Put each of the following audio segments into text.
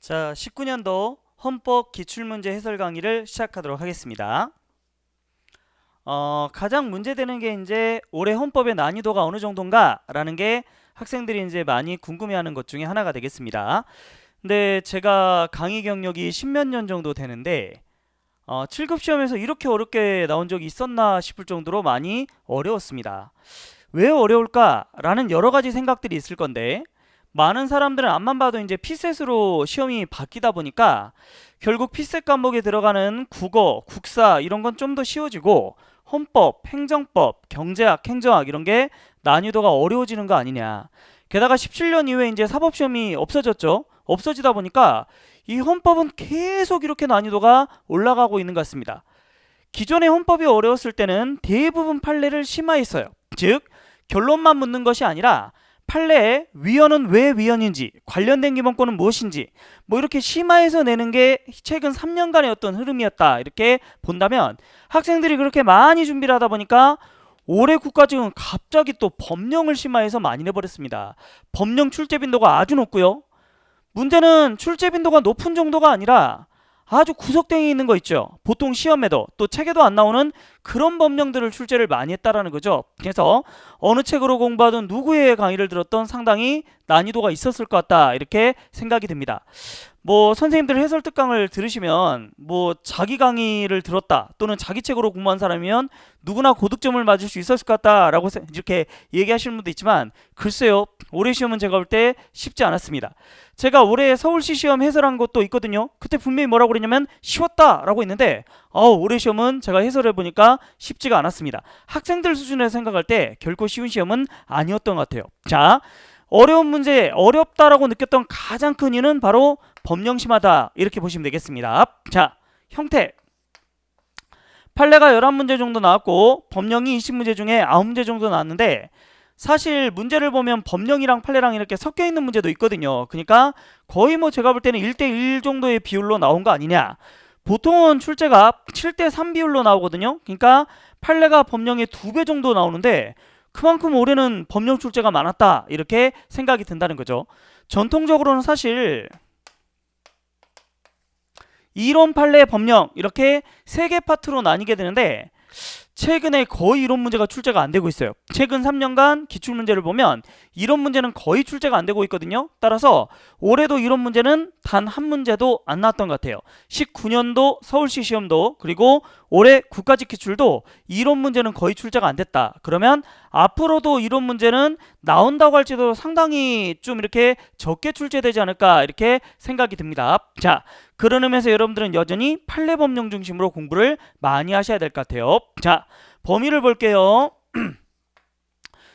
자, 19년도 헌법 기출문제 해설 강의를 시작하도록 하겠습니다. 가장 문제되는 게 이제 올해 헌법의 난이도가 어느 정도인가 라는 게 학생들이 이제 많이 궁금해하는 것 중에 하나가 되겠습니다. 근데 제가 강의 경력이 10몇 년 정도 되는데 7급 시험에서 이렇게 어렵게 나온 적이 있었나 싶을 정도로 많이 어려웠습니다. 왜 어려울까? 라는 여러 가지 생각들이 있을 건데 많은 사람들은 앞만 봐도 이제 피셋으로 시험이 바뀌다 보니까 결국 피셋 과목에 들어가는 국어, 국사 이런 건 좀 더 쉬워지고 헌법, 행정법, 경제학, 행정학 이런 게 난이도가 어려워지는 거 아니냐. 게다가 17년 이후에 이제 사법시험이 없어졌죠. 없어지다 보니까 이 헌법은 계속 이렇게 난이도가 올라가고 있는 것 같습니다. 기존의 헌법이 어려웠을 때는 대부분 판례를 심화했어요. 즉 결론만 묻는 것이 아니라 판례의 위헌은 왜 위헌인지, 관련된 기본권은 무엇인지 뭐 이렇게 심화해서 내는 게 최근 3년간의 어떤 흐름이었다 이렇게 본다면 학생들이 그렇게 많이 준비를 하다 보니까 올해 국가직은 갑자기 또 법령을 심화해서 많이 내버렸습니다. 법령 출제 빈도가 아주 높고요. 문제는 출제 빈도가 높은 정도가 아니라 아주 구석탱이 있는 거 있죠. 보통 시험에도 또 책에도 안 나오는 그런 법령들을 출제를 많이 했다라는 거죠. 그래서 어느 책으로 공부하든 누구의 강의를 들었던 상당히 난이도가 있었을 것 같다 이렇게 생각이 듭니다. 뭐 선생님들 해설 특강을 들으시면 뭐 자기 강의를 들었다 또는 자기 책으로 공부한 사람이면 누구나 고득점을 맞을 수 있었을 것 같다라고 이렇게 얘기하시는 분도 있지만 글쎄요, 올해 시험은 제가 볼 때 쉽지 않았습니다. 제가 올해 서울시 시험 해설한 것도 있거든요. 그때 분명히 뭐라고 그랬냐면 쉬웠다라고 했는데 올해 시험은 제가 해설해 보니까 쉽지가 않았습니다. 학생들 수준에서 생각할 때 결코 쉬운 시험은 아니었던 것 같아요. 자, 어려운 문제, 어렵다라고 느꼈던 가장 큰 이유는 바로 법령 심하다 이렇게 보시면 되겠습니다. 자, 형태 판례가 11문제 정도 나왔고 법령이 20문제 중에 9문제 정도 나왔는데 사실 문제를 보면 법령이랑 판례랑 이렇게 섞여 있는 문제도 있거든요. 그러니까 거의 뭐 제가 볼 때는 1대1 정도의 비율로 나온 거 아니냐. 보통은 출제가 7대3 비율로 나오거든요. 그러니까 판례가 법령의 2배 정도 나오는데 그만큼 올해는 법령 출제가 많았다 이렇게 생각이 든다는 거죠. 전통적으로는 사실 이론, 판례, 법령 이렇게 3개 파트로 나뉘게 되는데 최근에 거의 이론 문제가 출제가 안 되고 있어요. 최근 3년간 기출문제를 보면 이론 문제는 거의 출제가 안 되고 있거든요. 따라서 올해도 이론 문제는 단 한 문제도 안 나왔던 것 같아요. 19년도 서울시 시험도 그리고 올해 국가직 기출도 이론 문제는 거의 출제가 안 됐다. 그러면 앞으로도 이론 문제는 나온다고 할지도 상당히 좀 이렇게 적게 출제되지 않을까 이렇게 생각이 듭니다. 자, 그런 의미에서 여러분들은 여전히 판례 법령 중심으로 공부를 많이 하셔야 될 것 같아요. 자, 범위를 볼게요.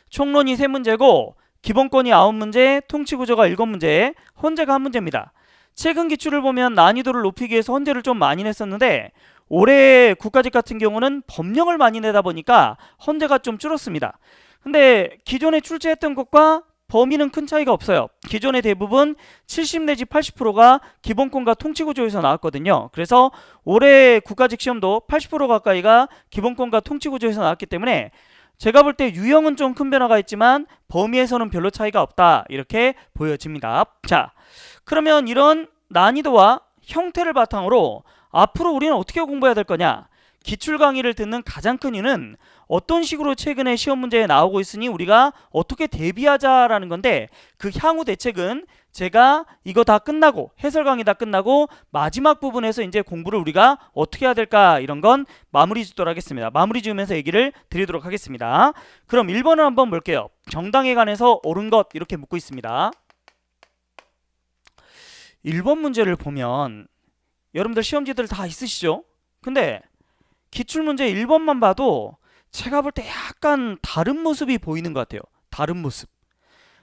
총론이 3문제고 기본권이 9문제, 통치구조가 7문제, 헌재가 1문제입니다. 최근 기출을 보면 난이도를 높이기 위해서 헌재를 좀 많이 냈었는데 올해 국가직 같은 경우는 법령을 많이 내다 보니까 헌재가 좀 줄었습니다. 근데 기존에 출제했던 것과 범위는 큰 차이가 없어요. 기존의 대부분 70 내지 80%가 기본권과 통치구조에서 나왔거든요. 그래서 올해 국가직 시험도 80% 가까이가 기본권과 통치구조에서 나왔기 때문에 제가 볼 때 유형은 좀 큰 변화가 있지만 범위에서는 별로 차이가 없다 이렇게 보여집니다. 자, 그러면 이런 난이도와 형태를 바탕으로 앞으로 우리는 어떻게 공부해야 될 거냐? 기출 강의를 듣는 가장 큰 이유는 어떤 식으로 최근에 시험 문제에 나오고 있으니 우리가 어떻게 대비하자라는 건데 그 향후 대책은 제가 이거 다 끝나고 해설 강의 다 끝나고 마지막 부분에서 이제 공부를 우리가 어떻게 해야 될까 이런 건 마무리 짓도록 하겠습니다. 마무리 지으면서 얘기를 드리도록 하겠습니다. 그럼 1번을 한번 볼게요. 정당에 관해서 옳은 것 이렇게 묻고 있습니다. 1번 문제를 보면 여러분들 시험지들 다 있으시죠? 근데 기출문제 1번만 봐도 제가 볼 때 약간 다른 모습이 보이는 것 같아요. 다른 모습.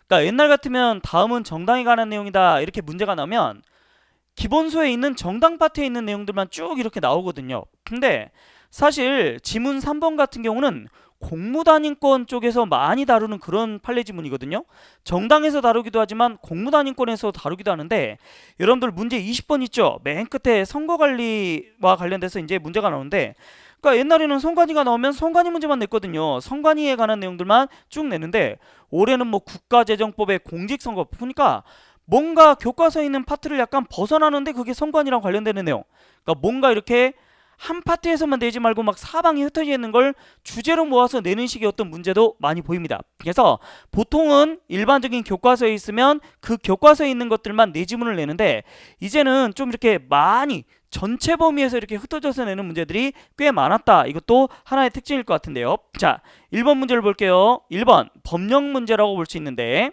그러니까 옛날 같으면 다음은 정당에 관한 내용이다 이렇게 문제가 나오면 기본소에 있는 정당 파트에 있는 내용들만 쭉 이렇게 나오거든요. 근데 사실 지문 3번 같은 경우는 공무단인권 쪽에서 많이 다루는 그런 판례 지문이거든요. 정당에서 다루기도 하지만 공무단인권에서 다루기도 하는데 여러분들 문제 20번 있죠. 맨 끝에 선거관리와 관련돼서 이제 문제가 나오는데 그러니까 옛날에는 선관위가 나오면 선관위 문제만 냈거든요. 선관위에 관한 내용들만 쭉 내는데 올해는 뭐 국가재정법의 공직선거 보니까 뭔가 교과서에 있는 파트를 약간 벗어나는데 그게 성관이랑 관련되는 내용. 그러니까 뭔가 이렇게 한 파트에서만 내지 말고 막 사방에 흩어져 있는 걸 주제로 모아서 내는 식의 어떤 문제도 많이 보입니다. 그래서 보통은 일반적인 교과서에 있으면 그 교과서에 있는 것들만 네 지문을 내는데, 이제는 좀 이렇게 많이 전체 범위에서 이렇게 흩어져서 내는 문제들이 꽤 많았다. 이것도 하나의 특징일 것 같은데요. 자, 1번 문제를 볼게요. 1번 법령 문제라고 볼 수 있는데,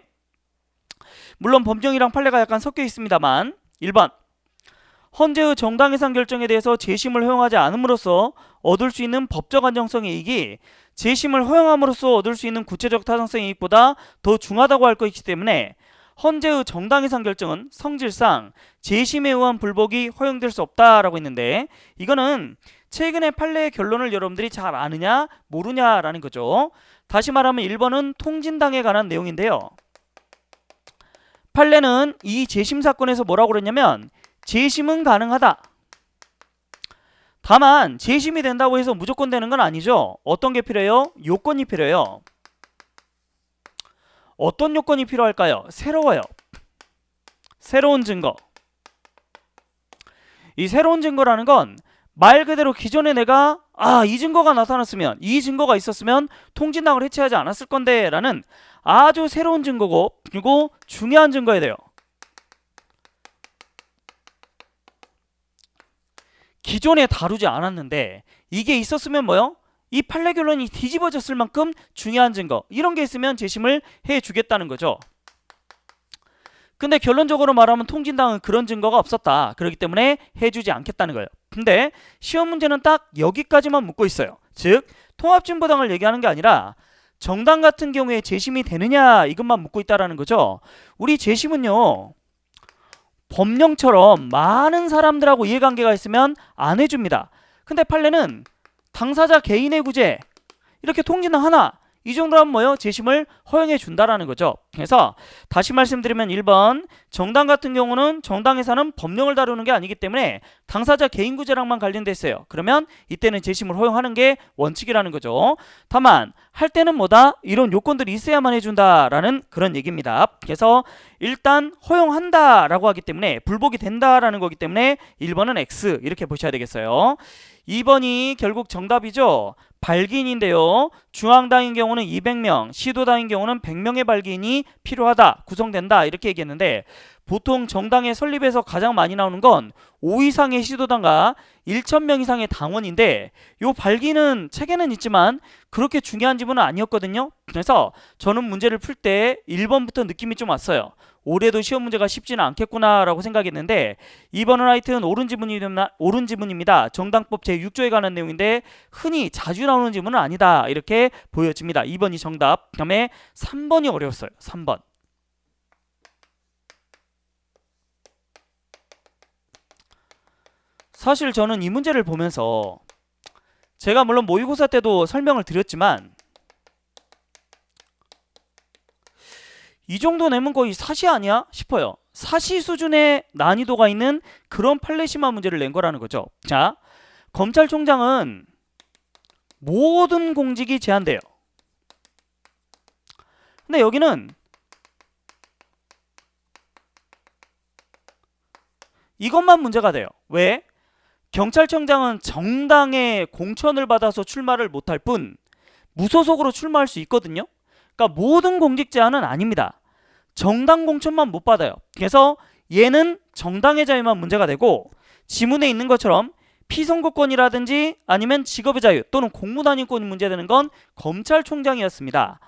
물론 법령이랑 판례가 약간 섞여 있습니다만, 1번 헌재의 정당해상 결정에 대해서 재심을 허용하지 않음으로써 얻을 수 있는 법적 안정성의 이익이 재심을 허용함으로써 얻을 수 있는 구체적 타당성의 이익보다 더 중하다고 할 것이기 때문에 헌재의 정당해상 결정은 성질상 재심에 의한 불복이 허용될 수 없다라고 했는데, 이거는 최근의 판례의 결론을 여러분들이 잘 아느냐 모르냐라는 거죠. 다시 말하면 1번은 통진당에 관한 내용인데요. 판례는 이 재심 사건에서 뭐라고 그랬냐면, 재심은 가능하다. 다만 재심이 된다고 해서 무조건 되는 건 아니죠. 어떤 게 필요해요? 요건이 필요해요. 어떤 요건이 필요할까요? 새로워요. 새로운 증거. 이 새로운 증거라는 건 말 그대로 기존에 내가 이 증거가 나타났으면, 이 증거가 있었으면 통진당을 해체하지 않았을 건데 라는 아주 새로운 증거고, 그리고 중요한 증거야 돼요. 기존에 다루지 않았는데 이게 있었으면 뭐요? 이 판례 결론이 뒤집어졌을 만큼 중요한 증거, 이런 게 있으면 재심을 해주겠다는 거죠. 근데 결론적으로 말하면 통진당은 그런 증거가 없었다. 그렇기 때문에 해주지 않겠다는 거예요. 근데 시험 문제는 딱 여기까지만 묻고 있어요. 즉 통합진보당을 얘기하는 게 아니라 정당 같은 경우에 재심이 되느냐 이것만 묻고 있다라는 거죠. 우리 재심은요, 법령처럼 많은 사람들하고 이해관계가 있으면 안 해줍니다. 근데 판례는 당사자 개인의 구제, 이렇게 통진당 하나, 이 정도 하면 뭐요? 재심을 허용해 준다라는 거죠. 그래서 다시 말씀드리면 1번 정당 같은 경우는 정당에서는 법령을 다루는 게 아니기 때문에 당사자 개인 구제랑만 관련돼 있어요. 그러면 이때는 재심을 허용하는 게 원칙이라는 거죠. 다만 할 때는 뭐다? 이런 요건들이 있어야만 해준다라는 그런 얘기입니다. 그래서 일단 허용한다라고 하기 때문에 불복이 된다라는 거기 때문에 1번은 X 이렇게 보셔야 되겠어요. 2번이 결국 정답이죠. 발기인인데요. 중앙당인 경우는 200명, 시도당인 경우는 100명의 발기인이 필요하다, 구성된다 이렇게 얘기했는데, 보통 정당의 설립에서 가장 많이 나오는 건 5 이상의 시도당과 1,000명 이상의 당원인데, 요 발기는 책에는 있지만 그렇게 중요한 지문은 아니었거든요. 그래서 저는 문제를 풀 때 1번부터 느낌이 좀 왔어요. 올해도 시험 문제가 쉽지는 않겠구나 라고 생각했는데, 2번은 하여튼 옳은 지문입니다. 정당법 제6조에 관한 내용인데 흔히 자주 나오는 지문은 아니다 이렇게 보여집니다. 2번이 정답. 그 다음에 3번이 어려웠어요. 3번. 사실 저는 이 문제를 보면서, 제가 물론 모의고사 때도 설명을 드렸지만 이 정도 내면 거의 사시 아니야 싶어요. 사시 수준의 난이도가 있는 그런 판례심화 문제를 낸 거라는 거죠. 자, 검찰총장은 모든 공직이 제한돼요. 근데 여기는 이것만 문제가 돼요. 왜? 경찰청장은 정당의 공천을 받아서 출마를 못할 뿐 무소속으로 출마할 수 있거든요. 그러니까 모든 공직 제한은 아닙니다. 정당 공천만 못 받아요. 그래서 얘는 정당의 자유만 문제가 되고, 지문에 있는 것처럼 피선거권이라든지 아니면 직업의 자유 또는 공무단위권이 문제되는 건 검찰총장이었습니다.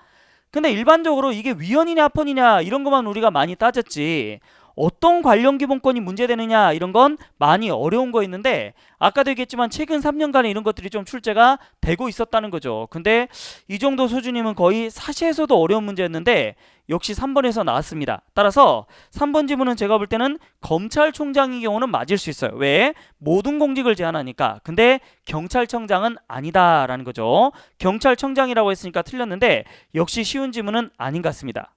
근데 일반적으로 이게 위헌이냐 합헌이냐 이런 것만 우리가 많이 따졌지, 어떤 관련 기본권이 문제되느냐 이런 건 많이 어려운 거 있는데, 아까도 얘기했지만 최근 3년간에 이런 것들이 좀 출제가 되고 있었다는 거죠. 근데 이 정도 수준이면 거의 사시에서도 어려운 문제였는데 역시 3번에서 나왔습니다. 따라서 3번 지문은 제가 볼 때는 검찰총장의 경우는 맞을 수 있어요. 왜? 모든 공직을 제한하니까. 근데 경찰청장은 아니다라는 거죠. 경찰청장이라고 했으니까 틀렸는데 역시 쉬운 지문은 아닌 것 같습니다.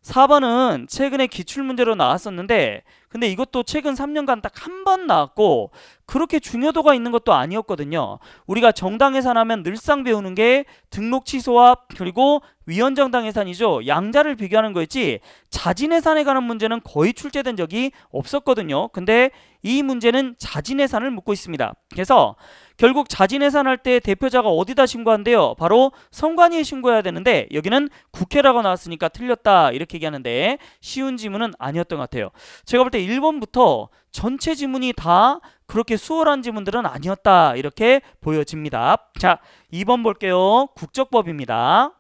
4번은 최근에 기출문제로 나왔었는데, 근데 이것도 최근 3년간 딱 한 번 나왔고 그렇게 중요도가 있는 것도 아니었거든요. 우리가 정당 예산하면 늘상 배우는 게 등록 취소와 그리고 위헌정당 예산이죠. 양자를 비교하는 거였지 자진 예산에 관한 문제는 거의 출제된 적이 없었거든요. 근데 이 문제는 자진 예산을 묻고 있습니다. 그래서 결국 자진 예산할 때 대표자가 어디다 신고한대요? 바로 선관위에 신고해야 되는데 여기는 국회라고 나왔으니까 틀렸다 이렇게 얘기하는데 쉬운 지문은 아니었던 것 같아요. 제가 볼 때 1번부터 전체 지문이 다 그렇게 수월한 지문들은 아니었다 이렇게 보여집니다. 자, 2번 볼게요. 국적법입니다.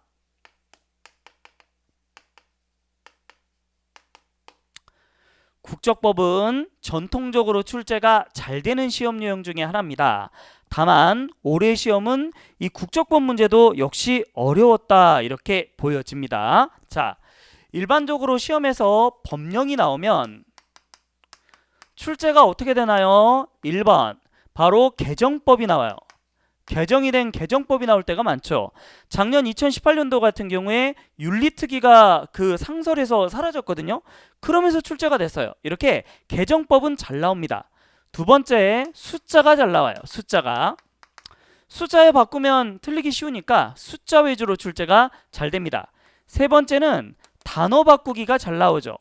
국적법은 전통적으로 출제가 잘 되는 시험 유형 중에 하나입니다. 다만 올해 시험은 이 국적법 문제도 역시 어려웠다 이렇게 보여집니다. 자, 일반적으로 시험에서 법령이 나오면 출제가 어떻게 되나요? 1번 바로 개정법이 나와요. 개정이 된 개정법이 나올 때가 많죠. 작년 2018년도 같은 경우에 윤리특위가 그 상설에서 사라졌거든요. 그러면서 출제가 됐어요. 이렇게 개정법은 잘 나옵니다. 두 번째, 숫자가 잘 나와요. 숫자에 바꾸면 틀리기 쉬우니까 숫자 위주로 출제가 잘 됩니다. 세 번째는 단어 바꾸기가 잘 나오죠.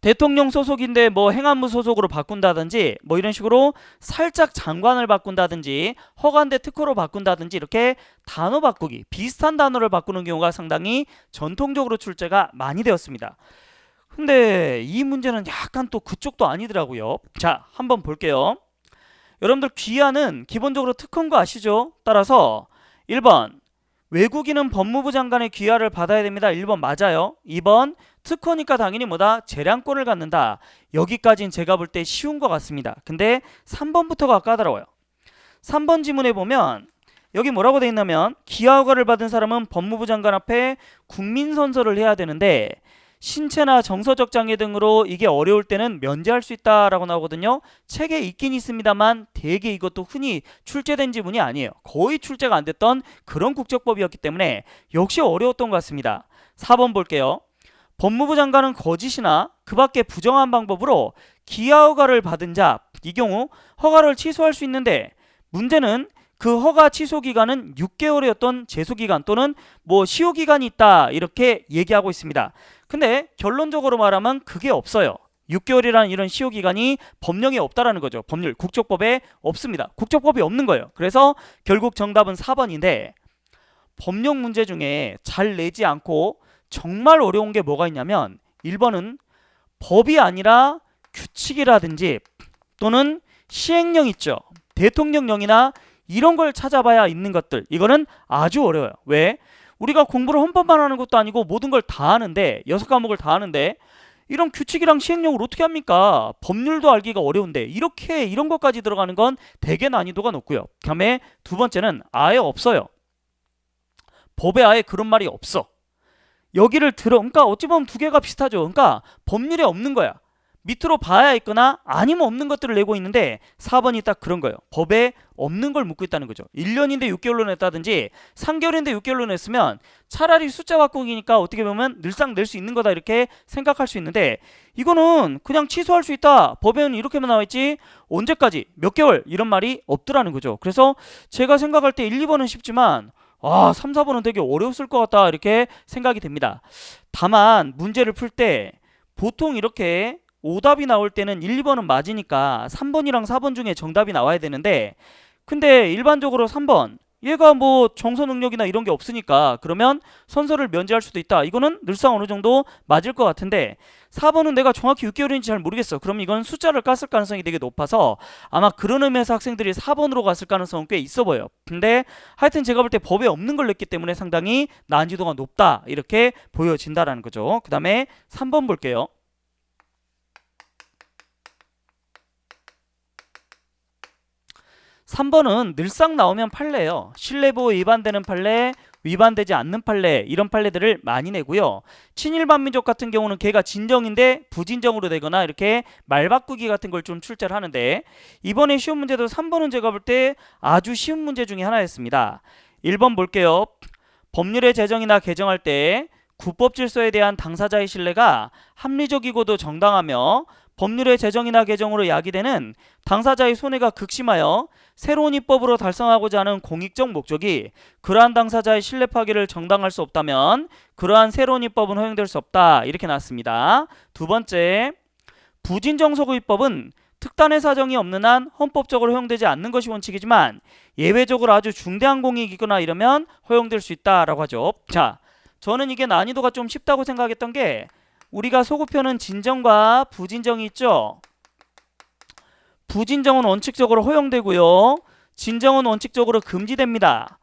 대통령 소속인데 뭐 행안부 소속으로 바꾼다든지 뭐 이런 식으로 살짝 장관을 바꾼다든지 허간대 특허로 바꾼다든지 이렇게 단어 바꾸기, 비슷한 단어를 바꾸는 경우가 상당히 전통적으로 출제가 많이 되었습니다. 근데 이 문제는 약간 또 그쪽도 아니더라고요. 자, 한번 볼게요. 여러분들 귀하는 기본적으로 특허인 거 아시죠? 따라서 1번 외국인은 법무부 장관의 귀하를 받아야 됩니다. 1번 맞아요. 2번 특허니까 당연히 뭐다? 재량권을 갖는다. 여기까지는 제가 볼 때 쉬운 것 같습니다. 근데 3번부터가 까다로워요. 3번 지문에 보면 여기 뭐라고 돼 있냐면 귀하 허가를 받은 사람은 법무부 장관 앞에 국민선서를 해야 되는데 신체나 정서적 장애 등으로 이게 어려울 때는 면제할 수 있다라고 나오거든요. 책에 있긴 있습니다만 대개 이것도 흔히 출제된 지문이 아니에요. 거의 출제가 안 됐던 그런 국적법이었기 때문에 역시 어려웠던 것 같습니다. 4번 볼게요. 법무부 장관은 거짓이나 그 밖에 부정한 방법으로 기하 허가를 받은 자, 이 경우 허가를 취소할 수 있는데 문제는 그 허가 취소 기간은 6개월이었던 제소 기간 또는 뭐 시효 기간이 있다 이렇게 얘기하고 있습니다. 근데 결론적으로 말하면 그게 없어요. 6개월이라는 이런 시효 기간이 법령에 없다라는 거죠. 법률 국적법에 없습니다. 국적법이 없는 거예요. 그래서 결국 정답은 4번인데 법령 문제 중에 잘 내지 않고 정말 어려운 게 뭐가 있냐면 1번은 법이 아니라 규칙이라든지 또는 시행령 있죠. 대통령령이나 이런 걸 찾아봐야 있는 것들. 이거는 아주 어려워요. 왜? 우리가 공부를 헌법만 하는 것도 아니고 모든 걸 다 하는데 6과목을 다 하는데 이런 규칙이랑 시행령을 어떻게 합니까? 법률도 알기가 어려운데 이런 것까지 들어가는 건 되게 난이도가 높고요. 그 다음에 두 번째는 아예 없어요. 법에 아예 그런 말이 없어. 여기를 그러니까 어찌 보면 두 개가 비슷하죠. 그러니까 법률에 없는 거야. 밑으로 봐야 있거나 아니면 없는 것들을 내고 있는데 4번이 딱 그런 거예요. 법에 없는 걸 묻고 있다는 거죠. 1년인데 6개월로 냈다든지 3개월인데 6개월로 냈으면 차라리 숫자 바꾸기니까 어떻게 보면 늘상 낼 수 있는 거다 이렇게 생각할 수 있는데 이거는 그냥 취소할 수 있다. 법에는 이렇게만 나와 있지 언제까지 몇 개월 이런 말이 없더라는 거죠. 그래서 제가 생각할 때 1, 2번은 쉽지만 3, 4번은 되게 어려웠을 것 같다 이렇게 생각이 됩니다. 다만 문제를 풀 때 보통 이렇게 오답이 나올 때는 1, 2번은 맞으니까 3번이랑 4번 중에 정답이 나와야 되는데 근데 일반적으로 3번 얘가 뭐 정서 능력이나 이런 게 없으니까 그러면 선서를 면제할 수도 있다. 이거는 늘상 어느 정도 맞을 것 같은데 4번은 내가 정확히 6개월인지 잘 모르겠어. 그럼 이건 숫자를 깠을 가능성이 되게 높아서 아마 그런 의미에서 학생들이 4번으로 갔을 가능성은 꽤 있어 보여요. 근데 하여튼 제가 볼 때 법에 없는 걸 냈기 때문에 상당히 난이도가 높다 이렇게 보여진다라는 거죠. 그 다음에 3번 볼게요. 3번은 늘상 나오면 판례예요. 신뢰보호에 위반되는 판례, 위반되지 않는 판례 이런 판례들을 많이 내고요. 친일반민족 같은 경우는 걔가 진정인데 부진정으로 되거나 이렇게 말 바꾸기 같은 걸 좀 출제를 하는데 이번에 쉬운 문제도 3번은 제가 볼 때 아주 쉬운 문제 중에 하나였습니다. 1번 볼게요. 법률의 제정이나 개정할 때 국법 질서에 대한 당사자의 신뢰가 합리적이고도 정당하며 법률의 제정이나 개정으로 야기되는 당사자의 손해가 극심하여 새로운 입법으로 달성하고자 하는 공익적 목적이 그러한 당사자의 신뢰 파기를 정당할 수 없다면 그러한 새로운 입법은 허용될 수 없다. 이렇게 나왔습니다. 두 번째, 부진정서구입법은 특단의 사정이 없는 한 헌법적으로 허용되지 않는 것이 원칙이지만 예외적으로 아주 중대한 공익이거나 이러면 허용될 수 있다라고 하죠. 자, 저는 이게 난이도가 좀 쉽다고 생각했던 게 우리가 소구표는 진정과 부진정이 있죠. 부진정은 원칙적으로 허용되고요. 진정은 원칙적으로 금지됩니다.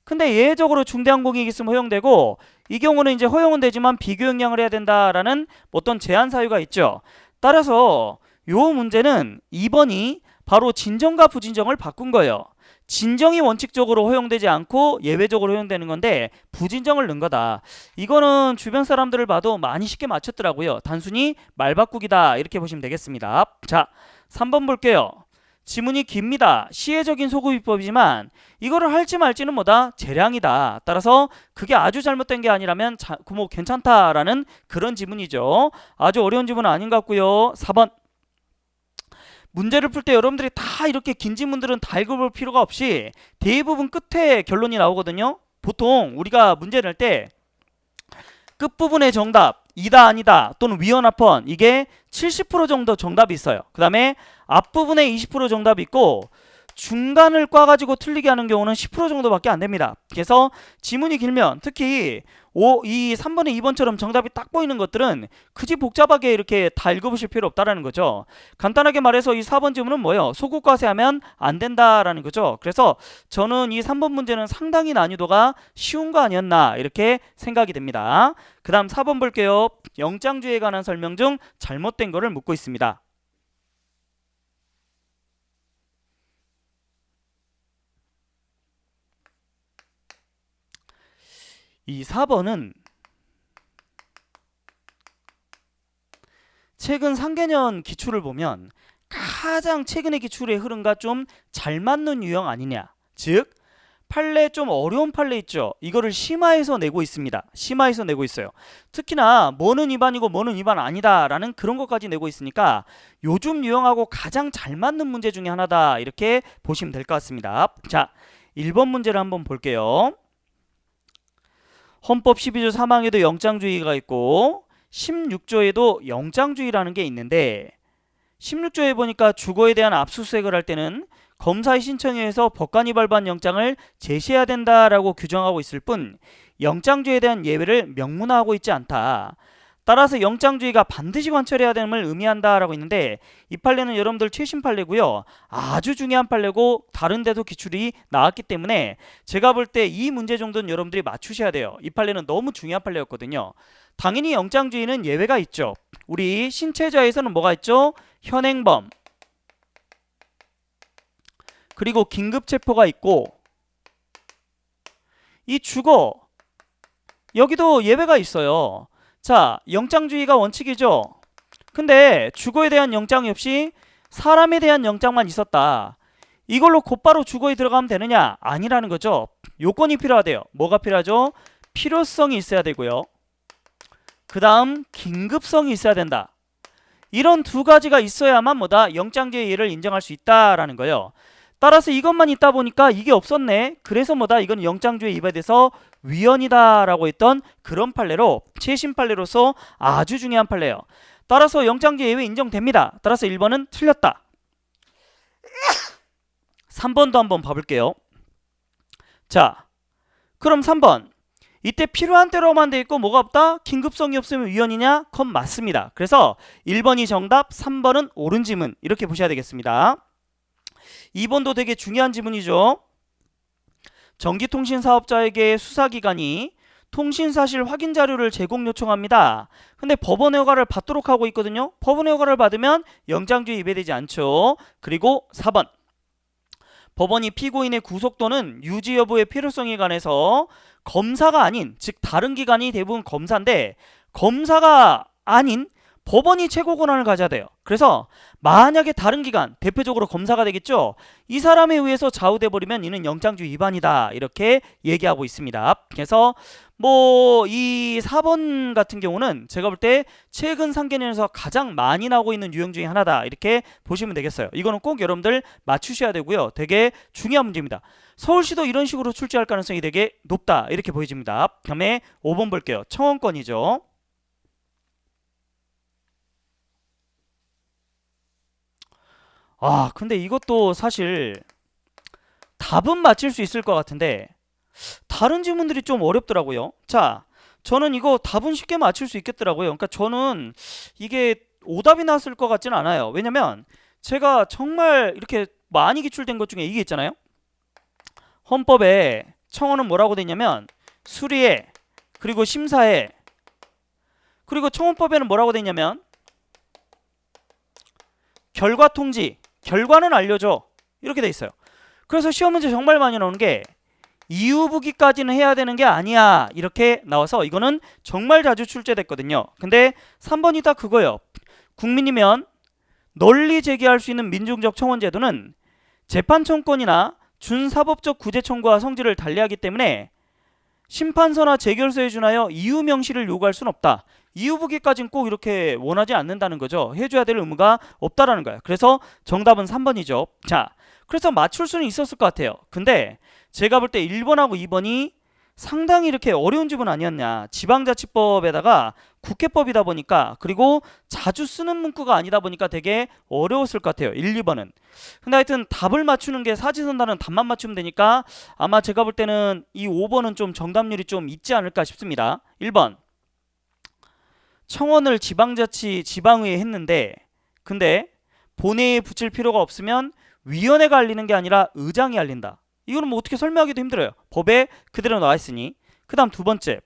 근데 예외적으로 중대한 공익이 있으면 허용되고 이 경우는 이제 허용은 되지만 비교 영향을 해야 된다라는 어떤 제한 사유가 있죠. 따라서 요 문제는 2번이 바로 진정과 부진정을 바꾼 거예요. 진정이 원칙적으로 허용되지 않고 예외적으로 허용되는 건데 부진정을 넣은 거다. 이거는 주변 사람들을 봐도 많이 쉽게 맞췄더라고요. 단순히 말 바꾸기다 이렇게 보시면 되겠습니다. 자, 3번 볼게요. 지문이 깁니다. 시혜적인 소구입법이지만 이거를 할지 말지는 뭐다? 재량이다. 따라서 그게 아주 잘못된 게 아니라면 뭐 괜찮다라는 그런 지문이죠. 아주 어려운 지문은 아닌 것 같고요. 4번. 문제를 풀 때 여러분들이 다 이렇게 긴 지문들은 다 읽어볼 필요가 없이 대부분 끝에 결론이 나오거든요. 보통 우리가 문제 낼 때 끝부분의 정답 이다 아니다 또는 위헌합헌 이게 70% 정도 정답이 있어요. 그 다음에 앞부분에 20% 정답이 있고 중간을 꽈가지고 틀리게 하는 경우는 10% 정도밖에 안 됩니다. 그래서 지문이 길면 특히 이 3번에 2번처럼 정답이 딱 보이는 것들은 굳이 복잡하게 이렇게 다 읽어보실 필요 없다라는 거죠. 간단하게 말해서 이 4번 지문은 뭐예요? 소극과세하면 안 된다라는 거죠. 그래서 저는 이 3번 문제는 상당히 난이도가 쉬운 거 아니었나 이렇게 생각이 됩니다. 그 다음 4번 볼게요. 영장주의에 관한 설명 중 잘못된 거를 묻고 있습니다. 이 4번은 최근 상개년 기출을 보면 가장 최근의 기출의 흐름과 좀 잘 맞는 유형 아니냐. 즉 판례 좀 어려운 판례 있죠. 이거를 심화해서 내고 있습니다. 심화해서 내고 있어요. 특히나 뭐는 위반이고 뭐는 위반 아니다 라는 그런 것까지 내고 있으니까 요즘 유형하고 가장 잘 맞는 문제 중에 하나다 이렇게 보시면 될 것 같습니다. 자, 1번 문제를 한번 볼게요. 헌법 12조 3항에도 영장주의가 있고 16조에도 영장주의라는 게 있는데 16조에 보니까 주거에 대한 압수수색을 할 때는 검사의 신청에 의해서 법관이 발부한 영장을 제시해야 된다라고 규정하고 있을 뿐 영장주의에 대한 예외를 명문화하고 있지 않다. 따라서 영장주의가 반드시 관철해야 됨을 의미한다라고 있는데 이 판례는 여러분들 최신 판례고요. 아주 중요한 판례고 다른 데도 기출이 나왔기 때문에 제가 볼 때 이 문제 정도는 여러분들이 맞추셔야 돼요. 이 판례는 너무 중요한 판례였거든요. 당연히 영장주의는 예외가 있죠. 우리 신체자에서는 뭐가 있죠? 현행범 그리고 긴급체포가 있고 이 주거 여기도 예외가 있어요. 자, 영장주의가 원칙이죠. 근데 주거에 대한 영장이 없이 사람에 대한 영장만 있었다. 이걸로 곧바로 주거에 들어가면 되느냐? 아니라는 거죠. 요건이 필요하대요. 뭐가 필요하죠? 필요성이 있어야 되고요. 그 다음 긴급성이 있어야 된다. 이런 두 가지가 있어야만 뭐다? 영장주의 예를 인정할 수 있다라는 거예요. 따라서 이것만 있다 보니까 이게 없었네. 그래서 뭐다? 이건 영장주의 위반에 대해서 위헌이다라고 했던 그런 판례로 최신 판례로서 아주 중요한 판례예요. 따라서 영장주의 예외 인정됩니다. 따라서 1번은 틀렸다. 3번도 한번 봐볼게요. 자, 그럼 3번 이때 필요한 때로만 돼 있고 뭐가 없다? 긴급성이 없으면 위헌이냐? 그건 맞습니다. 그래서 1번이 정답, 3번은 옳은 지문 이렇게 보셔야 되겠습니다. 2번도 되게 중요한 지문이죠. 전기통신사업자에게 수사기관이 통신사실 확인 자료를 제공 요청합니다. 근데 법원의 허가를 받도록 하고 있거든요. 법원의 허가를 받으면 영장주의 위배되지 않죠. 그리고 4번 법원이 피고인의 구속 또는 유지 여부의 필요성에 관해서 검사가 아닌 즉 다른 기관이 대부분 검사인데 검사가 아닌 법원이 최고 권한을 가져야 돼요. 그래서 만약에 다른 기관, 대표적으로 검사가 되겠죠. 이 사람에 의해서 좌우돼 버리면 이는 영장주의 위반이다. 이렇게 얘기하고 있습니다. 그래서 뭐 이 4번 같은 경우는 제가 볼 때 최근 상견례에서 가장 많이 나오고 있는 유형 중에 하나다. 이렇게 보시면 되겠어요. 이거는 꼭 여러분들 맞추셔야 되고요. 되게 중요한 문제입니다. 서울시도 이런 식으로 출제할 가능성이 되게 높다. 이렇게 보여집니다. 다음에 5번 볼게요. 청원권이죠. 근데 이것도 사실 답은 맞힐 수 있을 것 같은데 다른 질문들이 좀 어렵더라고요. 자, 저는 이거 답은 쉽게 맞힐 수 있겠더라고요. 그러니까 저는 이게 오답이 나왔을 것 같지는 않아요. 왜냐면 제가 정말 이렇게 많이 기출된 것 중에 이게 있잖아요. 헌법에 청원은 뭐라고 돼 있냐면 수리에, 그리고 심사에, 그리고 청원법에는 뭐라고 돼 있냐면 결과 통지, 결과는 알려줘. 이렇게 돼 있어요. 그래서 시험 문제 정말 많이 나오는 게 이유부기까지는 해야 되는 게 아니야. 이렇게 나와서 이거는 정말 자주 출제됐거든요. 근데 3번이 딱 그거예요. 국민이면 널리 제기할 수 있는 민중적 청원 제도는 재판 청권이나 준사법적 구제 청구와 성질을 달리하기 때문에 심판서나 재결서에 준하여 이유 명시를 요구할 수는 없다. 이유부기까지는 꼭 이렇게 원하지 않는다는 거죠. 해줘야 될 의무가 없다라는 거예요. 그래서 정답은 3번이죠. 자, 그래서 맞출 수는 있었을 것 같아요. 근데 제가 볼 때 1번하고 2번이 상당히 이렇게 어려운 집은 아니었냐. 지방자치법에다가 국회법이다 보니까, 그리고 자주 쓰는 문구가 아니다 보니까 되게 어려웠을 것 같아요. 1, 2번은. 근데 하여튼 답을 맞추는 게 사지선다는 답만 맞추면 되니까 아마 제가 볼 때는 이 5번은 좀 정답률이 좀 있지 않을까 싶습니다. 1번. 청원을 지방자치 지방의회 했는데 근데 본회의에 붙일 필요가 없으면 위원회가 알리는 게 아니라 의장이 알린다. 이거는 뭐 어떻게 설명하기도 힘들어요. 법에 그대로 나와 있으니. 그 다음 두 번째,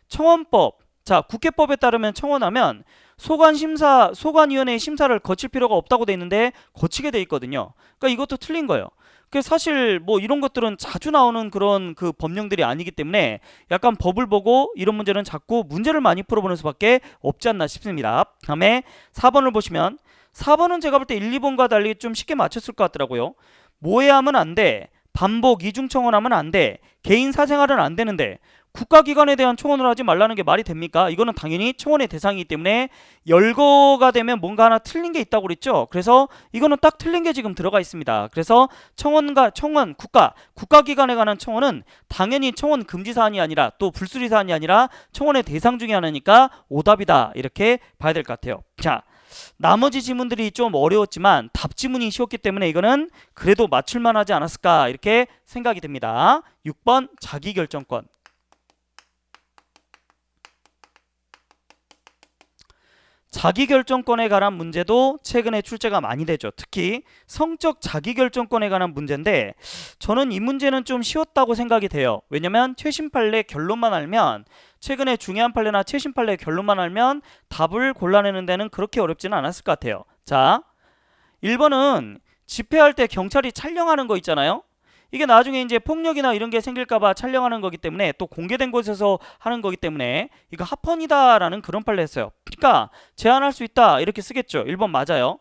청원법. 자, 국회법에 따르면 청원하면 소관위원회의 심사를 거칠 필요가 없다고 돼 있는데 거치게 돼 있거든요. 그러니까 이것도 틀린 거예요. 사실 뭐 이런 것들은 자주 나오는 그런 그 법령들이 아니기 때문에 약간 법을 보고 이런 문제는 자꾸 문제를 많이 풀어보는 수밖에 없지 않나 싶습니다. 다음에 4번을 보시면 4번은 제가 볼 때 1, 2번과 달리 좀 쉽게 맞췄을 것 같더라고요. 모해하면 안 돼. 반복 이중 청원하면 안 돼. 개인 사생활은 안 되는데 국가기관에 대한 청원을 하지 말라는 게 말이 됩니까? 이거는 당연히 청원의 대상이기 때문에 열거가 되면 뭔가 하나 틀린 게 있다고 그랬죠. 그래서 이거는 딱 틀린 게 지금 들어가 있습니다. 그래서 국가기관에 관한 청원은 당연히 청원 금지 사안이 아니라 또 불수리 사안이 아니라 청원의 대상 중에 하나니까 오답이다. 이렇게 봐야 될 것 같아요. 자, 나머지 지문들이 좀 어려웠지만 답 지문이 쉬웠기 때문에 이거는 그래도 맞출만 하지 않았을까 이렇게 생각이 됩니다. 6번 자기결정권. 자기결정권에 관한 문제도 최근에 출제가 많이 되죠. 특히 성적 자기결정권에 관한 문제인데 저는 이 문제는 좀 쉬웠다고 생각이 돼요. 왜냐면 최신 판례 결론만 알면, 최근에 중요한 판례나 최신 판례 결론만 알면 답을 골라내는 데는 그렇게 어렵지는 않았을 것 같아요. 자, 1번은 집회할 때 경찰이 촬영하는 거 있잖아요. 이게 나중에 이제 폭력이나 이런 게 생길까봐 촬영하는 거기 때문에, 또 공개된 곳에서 하는 거기 때문에 이거 합헌이다라는 그런 판례 했어요. 그러니까 제한할 수 있다 이렇게 쓰겠죠. 1번 맞아요.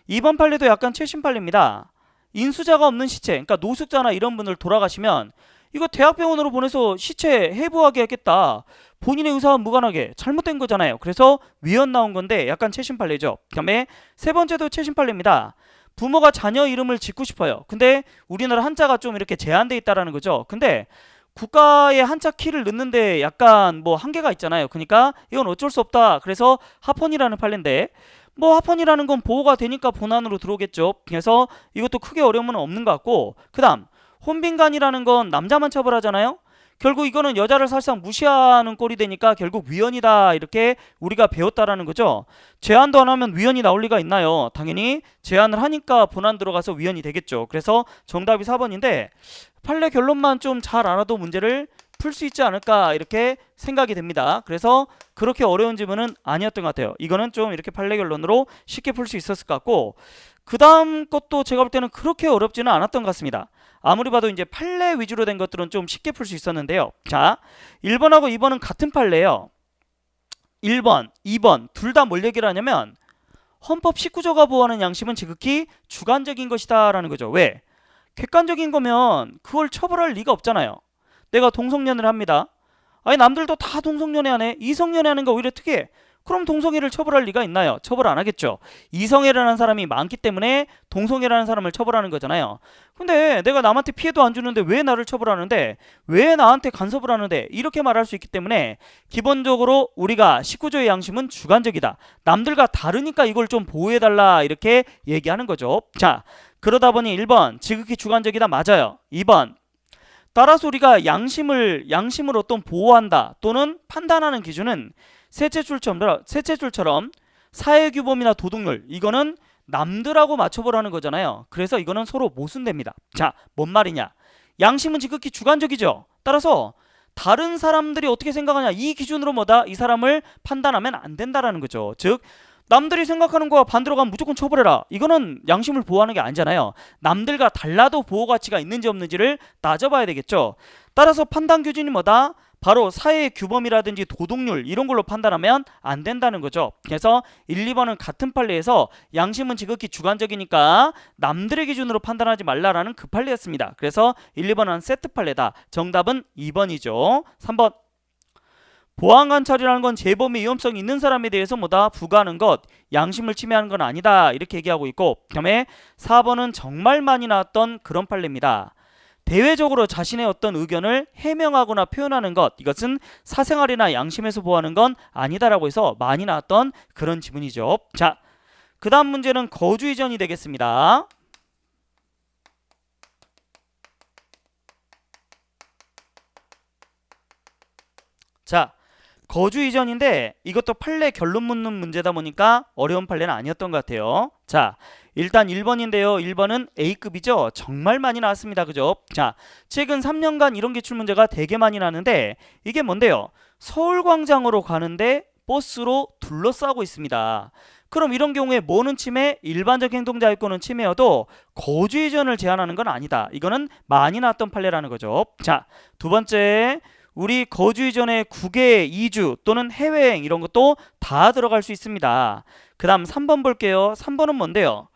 2번 판례도 약간 최신 판례입니다. 인수자가 없는 시체, 그러니까 노숙자나 이런 분들 돌아가시면 이거 대학병원으로 보내서 시체 해부하게 하겠다. 본인의 의사와 무관하게 잘못된 거잖아요. 그래서 위헌 나온 건데 약간 최신 판례죠. 그다음에 세 번째도 최신 판례입니다. 부모가 자녀 이름을 짓고 싶어요. 근데 우리나라 한자가 좀 이렇게 제한돼 있다라는 거죠. 근데 국가의 한자 키를 넣는데 약간 뭐 한계가 있잖아요. 그러니까 이건 어쩔 수 없다. 그래서 합헌이라는 판례인데 뭐 합헌이라는 건 보호가 되니까 본안으로 들어오겠죠. 그래서 이것도 크게 어려움은 없는 것 같고, 그 다음 혼빈간이라는 건 남자만 처벌하잖아요. 결국 이거는 여자를 사실상 무시하는 꼴이 되니까 결국 위헌이다 이렇게 우리가 배웠다라는 거죠. 제한도 안 하면 위헌이 나올 리가 있나요? 당연히 제한을 하니까 본안 들어가서 위헌이 되겠죠. 그래서 정답이 4번인데 판례 결론만 좀 잘 알아도 문제를 풀 수 있지 않을까 이렇게 생각이 됩니다. 그래서 그렇게 어려운 질문은 아니었던 것 같아요. 이거는 좀 이렇게 판례 결론으로 쉽게 풀 수 있었을 것 같고, 그 다음 것도 제가 볼 때는 그렇게 어렵지는 않았던 것 같습니다. 아무리 봐도 이제 판례 위주로 된 것들은 좀 쉽게 풀 수 있었는데요. 자, 1번하고 2번은 같은 판례예요. 1번, 2번 둘 다 뭘 얘기를 하냐면 헌법 19조가 보호하는 양심은 지극히 주관적인 것이다 라는 거죠. 왜? 객관적인 거면 그걸 처벌할 리가 없잖아요. 내가 동성연애를 합니다. 아니 남들도 다 동성연애 하네. 이성연애 하는 거 오히려 특이해. 그럼 동성애를 처벌할 리가 있나요? 처벌 안 하겠죠. 이성애라는 사람이 많기 때문에 동성애라는 사람을 처벌하는 거잖아요. 근데 내가 남한테 피해도 안 주는데 왜 나를 처벌하는데, 왜 나한테 간섭을 하는데, 이렇게 말할 수 있기 때문에 기본적으로 우리가 19조의 양심은 주관적이다. 남들과 다르니까 이걸 좀 보호해달라 이렇게 얘기하는 거죠. 자, 그러다 보니 1번 지극히 주관적이다 맞아요. 2번 따라서 우리가 양심을 어떤 보호한다 또는 판단하는 기준은 셋째 줄처럼 사회규범이나 도덕률, 이거는 남들하고 맞춰보라는 거잖아요. 그래서 이거는 서로 모순됩니다. 자, 뭔 말이냐? 양심은 지극히 주관적이죠. 따라서 다른 사람들이 어떻게 생각하냐, 이 기준으로 뭐다? 이 사람을 판단하면 안 된다라는 거죠. 즉 남들이 생각하는 거와 반대로 가면 무조건 처벌해라. 이거는 양심을 보호하는 게 아니잖아요. 남들과 달라도 보호 가치가 있는지 없는지를 따져봐야 되겠죠. 따라서 판단 기준이 뭐다? 바로 사회의 규범이라든지 도덕률 이런 걸로 판단하면 안 된다는 거죠. 그래서 1, 2번은 같은 판례에서 양심은 지극히 주관적이니까 남들의 기준으로 판단하지 말라라는 그 판례였습니다. 그래서 1, 2번은 세트 판례다. 정답은 2번이죠. 3번 보안관찰이라는 건 재범의 위험성이 있는 사람에 대해서 뭐다? 부과하는 것, 양심을 침해하는 건 아니다 이렇게 얘기하고 있고, 그 다음에 4번은 정말 많이 나왔던 그런 판례입니다. 대외적으로 자신의 어떤 의견을 해명하거나 표현하는 것, 이것은 사생활이나 양심에서 보호하는 건 아니다라고 해서 많이 나왔던 그런 지문이죠. 자, 그 다음 문제는 거주 이전이 되겠습니다. 자, 거주 이전인데 이것도 판례 결론 묻는 문제다 보니까 어려운 판례는 아니었던 것 같아요. 자, 일단 1번인데요. 1번은 A급이죠. 정말 많이 나왔습니다. 그죠? 자, 최근 3년간 이런 기출 문제가 되게 많이 나는데 이게 뭔데요? 서울광장으로 가는데 버스로 둘러싸고 있습니다. 그럼 이런 경우에 뭐는 침해? 일반적 행동자유권은 침해여도 거주 이전을 제한하는 건 아니다. 이거는 많이 나왔던 판례라는 거죠. 자, 두 번째, 우리 거주 이전에 국외 이주 또는 해외여행 이런 것도 다 들어갈 수 있습니다. 그 다음 3번 볼게요. 3번은 뭔데요?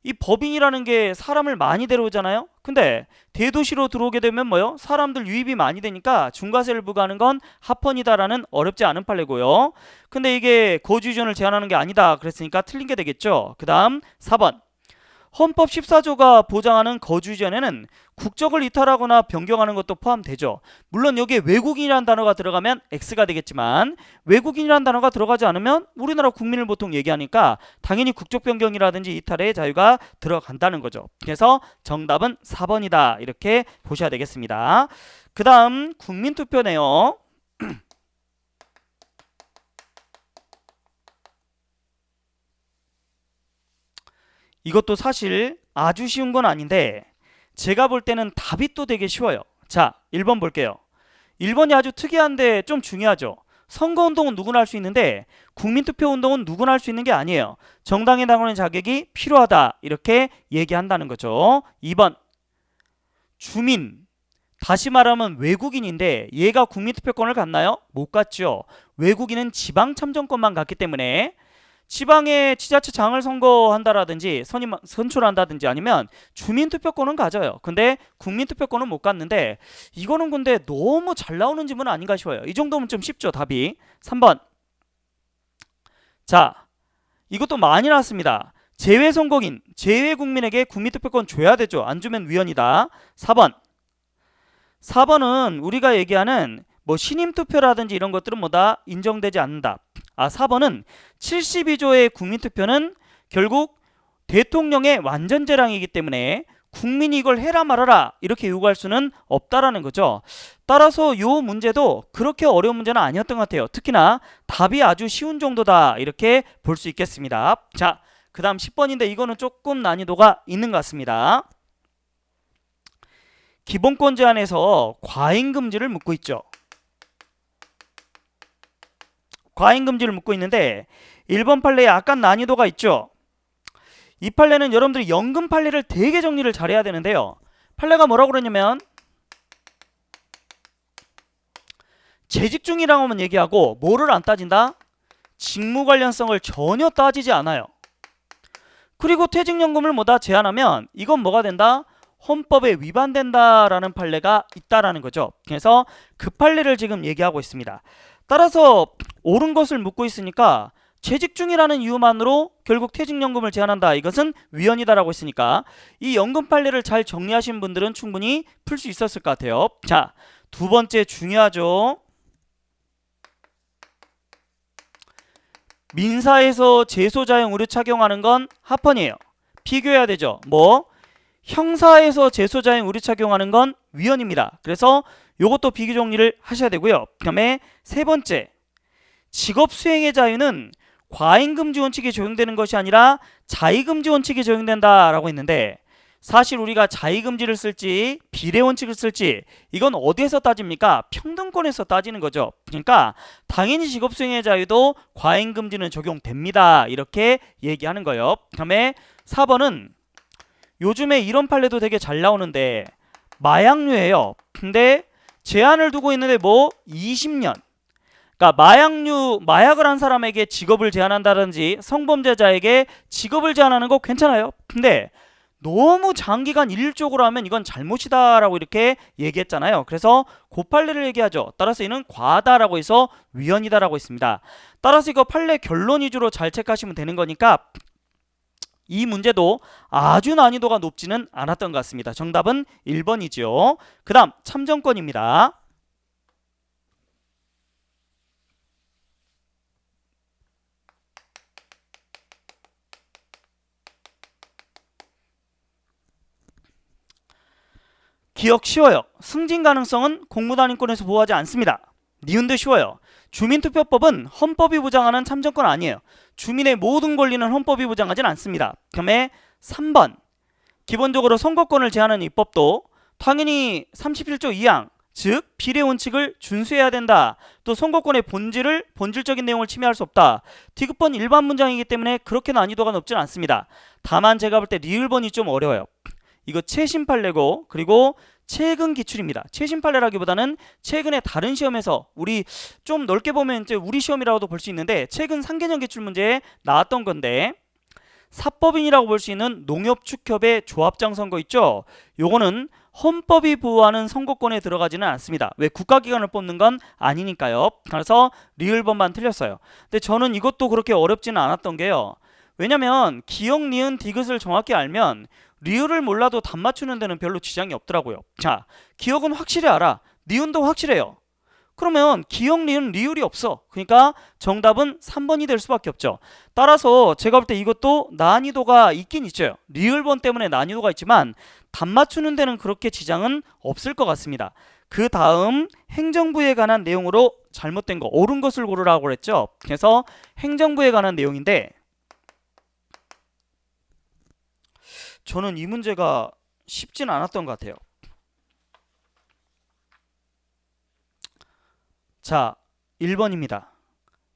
이 법인이라는 게 사람을 많이 데려오잖아요. 근데 대도시로 들어오게 되면 뭐요? 사람들 유입이 많이 되니까 중과세를 부과하는 건 합헌이다라는 어렵지 않은 판례고요. 근데 이게 거주 이전을 제한하는 게 아니다 그랬으니까 틀린 게 되겠죠. 그 다음 4번 헌법 14조가 보장하는 거주 이전에는 국적을 이탈하거나 변경하는 것도 포함되죠. 물론 여기에 외국인이라는 단어가 들어가면 X가 되겠지만 외국인이라는 단어가 들어가지 않으면 우리나라 국민을 보통 얘기하니까 당연히 국적 변경이라든지 이탈의 자유가 들어간다는 거죠. 그래서 정답은 4번이다 이렇게 보셔야 되겠습니다. 그 다음 국민투표네요. 이것도 사실 아주 쉬운 건 아닌데 제가 볼 때는 답이 또 되게 쉬워요. 자, 1번 볼게요. 1번이 아주 특이한데 좀 중요하죠. 선거운동은 누구나 할 수 있는데 국민투표운동은 누구나 할 수 있는 게 아니에요. 정당에 나가는 자격이 필요하다 이렇게 얘기한다는 거죠. 2번 주민, 다시 말하면 외국인인데 얘가 국민투표권을 갖나요? 못 갖죠. 외국인은 지방참정권만 갖기 때문에 지방에 지자체장을 선거한다라든지 선출한다든지 아니면 주민투표권은 가져요. 근데 국민투표권은 못 갖는데 이거는 근데 너무 잘 나오는 질문 아닌가 싶어요. 이 정도면 좀 쉽죠. 답이 3번. 자, 이것도 많이 나왔습니다. 제외선거인, 제외국민에게 국민투표권 줘야 되죠. 안 주면 위헌이다. 4번. 4번은 우리가 얘기하는 뭐 신임투표라든지 이런 것들은 뭐다? 인정되지 않는다. 4번은 72조의 국민투표는 결국 대통령의 완전재량이기 때문에 국민이 이걸 해라 말아라 이렇게 요구할 수는 없다라는 거죠. 따라서 이 문제도 그렇게 어려운 문제는 아니었던 것 같아요. 특히나 답이 아주 쉬운 정도다 이렇게 볼 수 있겠습니다. 자, 그 다음 10번인데 이거는 조금 난이도가 있는 것 같습니다. 기본권 제한에서 과잉금지를 묻고 있죠. 과잉금지를 묻고 있는데 1번 판례에 약간 난이도가 있죠. 이 판례는 여러분들이 연금 판례를 되게 정리를 잘해야 되는데요. 판례가 뭐라고 그러냐면 재직 중이라고만 얘기하고 뭐를 안 따진다? 직무 관련성을 전혀 따지지 않아요. 그리고 퇴직연금을 뭐다 제한하면 이건 뭐가 된다? 헌법에 위반된다라는 판례가 있다라는 거죠. 그래서 그 판례를 지금 얘기하고 있습니다. 따라서 옳은 것을 묻고 있으니까 재직 중이라는 이유만으로 결국 퇴직연금을 제한한다. 이것은 위헌이다라고 했으니까 이 연금 판례를 잘 정리하신 분들은 충분히 풀 수 있었을 것 같아요. 자, 두 번째 중요하죠. 민사에서 재소자형 의무 착용하는 건 합헌이에요. 비교해야 되죠. 뭐 형사에서 재소자형 의무 착용하는 건 위헌입니다. 그래서 요것도 비교 정리를 하셔야 되고요. 그다음에 세 번째, 직업 수행의 자유는 과잉금지 원칙이 적용되는 것이 아니라 자의금지 원칙이 적용된다라고 했는데 사실 우리가 자의금지를 쓸지 비례 원칙을 쓸지 이건 어디에서 따집니까? 평등권에서 따지는 거죠. 그러니까 당연히 직업 수행의 자유도 과잉금지는 적용됩니다. 이렇게 얘기하는 거예요. 그다음에 4번은 요즘에 이런 판례도 되게 잘 나오는데 마약류예요. 근데 제한을 두고 있는데 뭐 20년. 그러니까 마약을 한 사람에게 직업을 제한한다든지 성범죄자에게 직업을 제한하는 거 괜찮아요. 근데 너무 장기간 일적으로 하면 이건 잘못이다라고 이렇게 얘기했잖아요. 그래서 그 판례를 얘기하죠. 따라서 이는 과하다라고 해서 위헌이다라고 했습니다. 따라서 이거 판례 결론 위주로 잘 체크하시면 되는 거니까 이 문제도 아주 난이도가 높지는 않았던 것 같습니다. 정답은 1번이죠. 그 다음 참정권입니다. 기억 쉬워요. 승진 가능성은 공무단위권에서 보호하지 않습니다. 니은도 쉬워요. 주민투표법은 헌법이 보장하는 참정권 아니에요. 주민의 모든 권리는 헌법이 보장하진 않습니다. 그다음에 3번 기본적으로 선거권을 제한하는 입법도 당연히 37조 2항 즉 비례 원칙을 준수해야 된다. 또 선거권의 본질적인 내용을 침해할 수 없다. 디귿번 일반 문장이기 때문에 그렇게 난이도가 높지는 않습니다. 다만 제가 볼 때 리을번이 좀 어려워요. 이거 최신 판례고 그리고 최근 기출입니다. 최신 판례라기보다는 최근에 다른 시험에서 우리 좀 넓게 보면 이제 우리 시험이라고도 볼 수 있는데 최근 상개년 기출 문제에 나왔던 건데 사법인이라고 볼 수 있는 농협축협의 조합장 선거 있죠. 요거는 헌법이 보호하는 선거권에 들어가지는 않습니다. 왜 국가기관을 뽑는 건 아니니까요. 그래서 리을번만 틀렸어요. 근데 저는 이것도 그렇게 어렵지는 않았던 게요. 왜냐면 기억, 니은, 디귿을 정확히 알면 리을을 몰라도 답 맞추는 데는 별로 지장이 없더라고요. 자, 기억은 확실히 알아. 니은도 확실해요. 그러면 기억, 니은, 리을이 없어. 그러니까 정답은 3번이 될 수밖에 없죠. 따라서 제가 볼 때 이것도 난이도가 있긴 있죠. 리을번 때문에 난이도가 있지만 답 맞추는 데는 그렇게 지장은 없을 것 같습니다. 그 다음 행정부에 관한 내용으로 잘못된 거, 옳은 것을 고르라고 그랬죠. 그래서 행정부에 관한 내용인데 저는 이 문제가 쉽지는 않았던 것 같아요. 자, 1번입니다.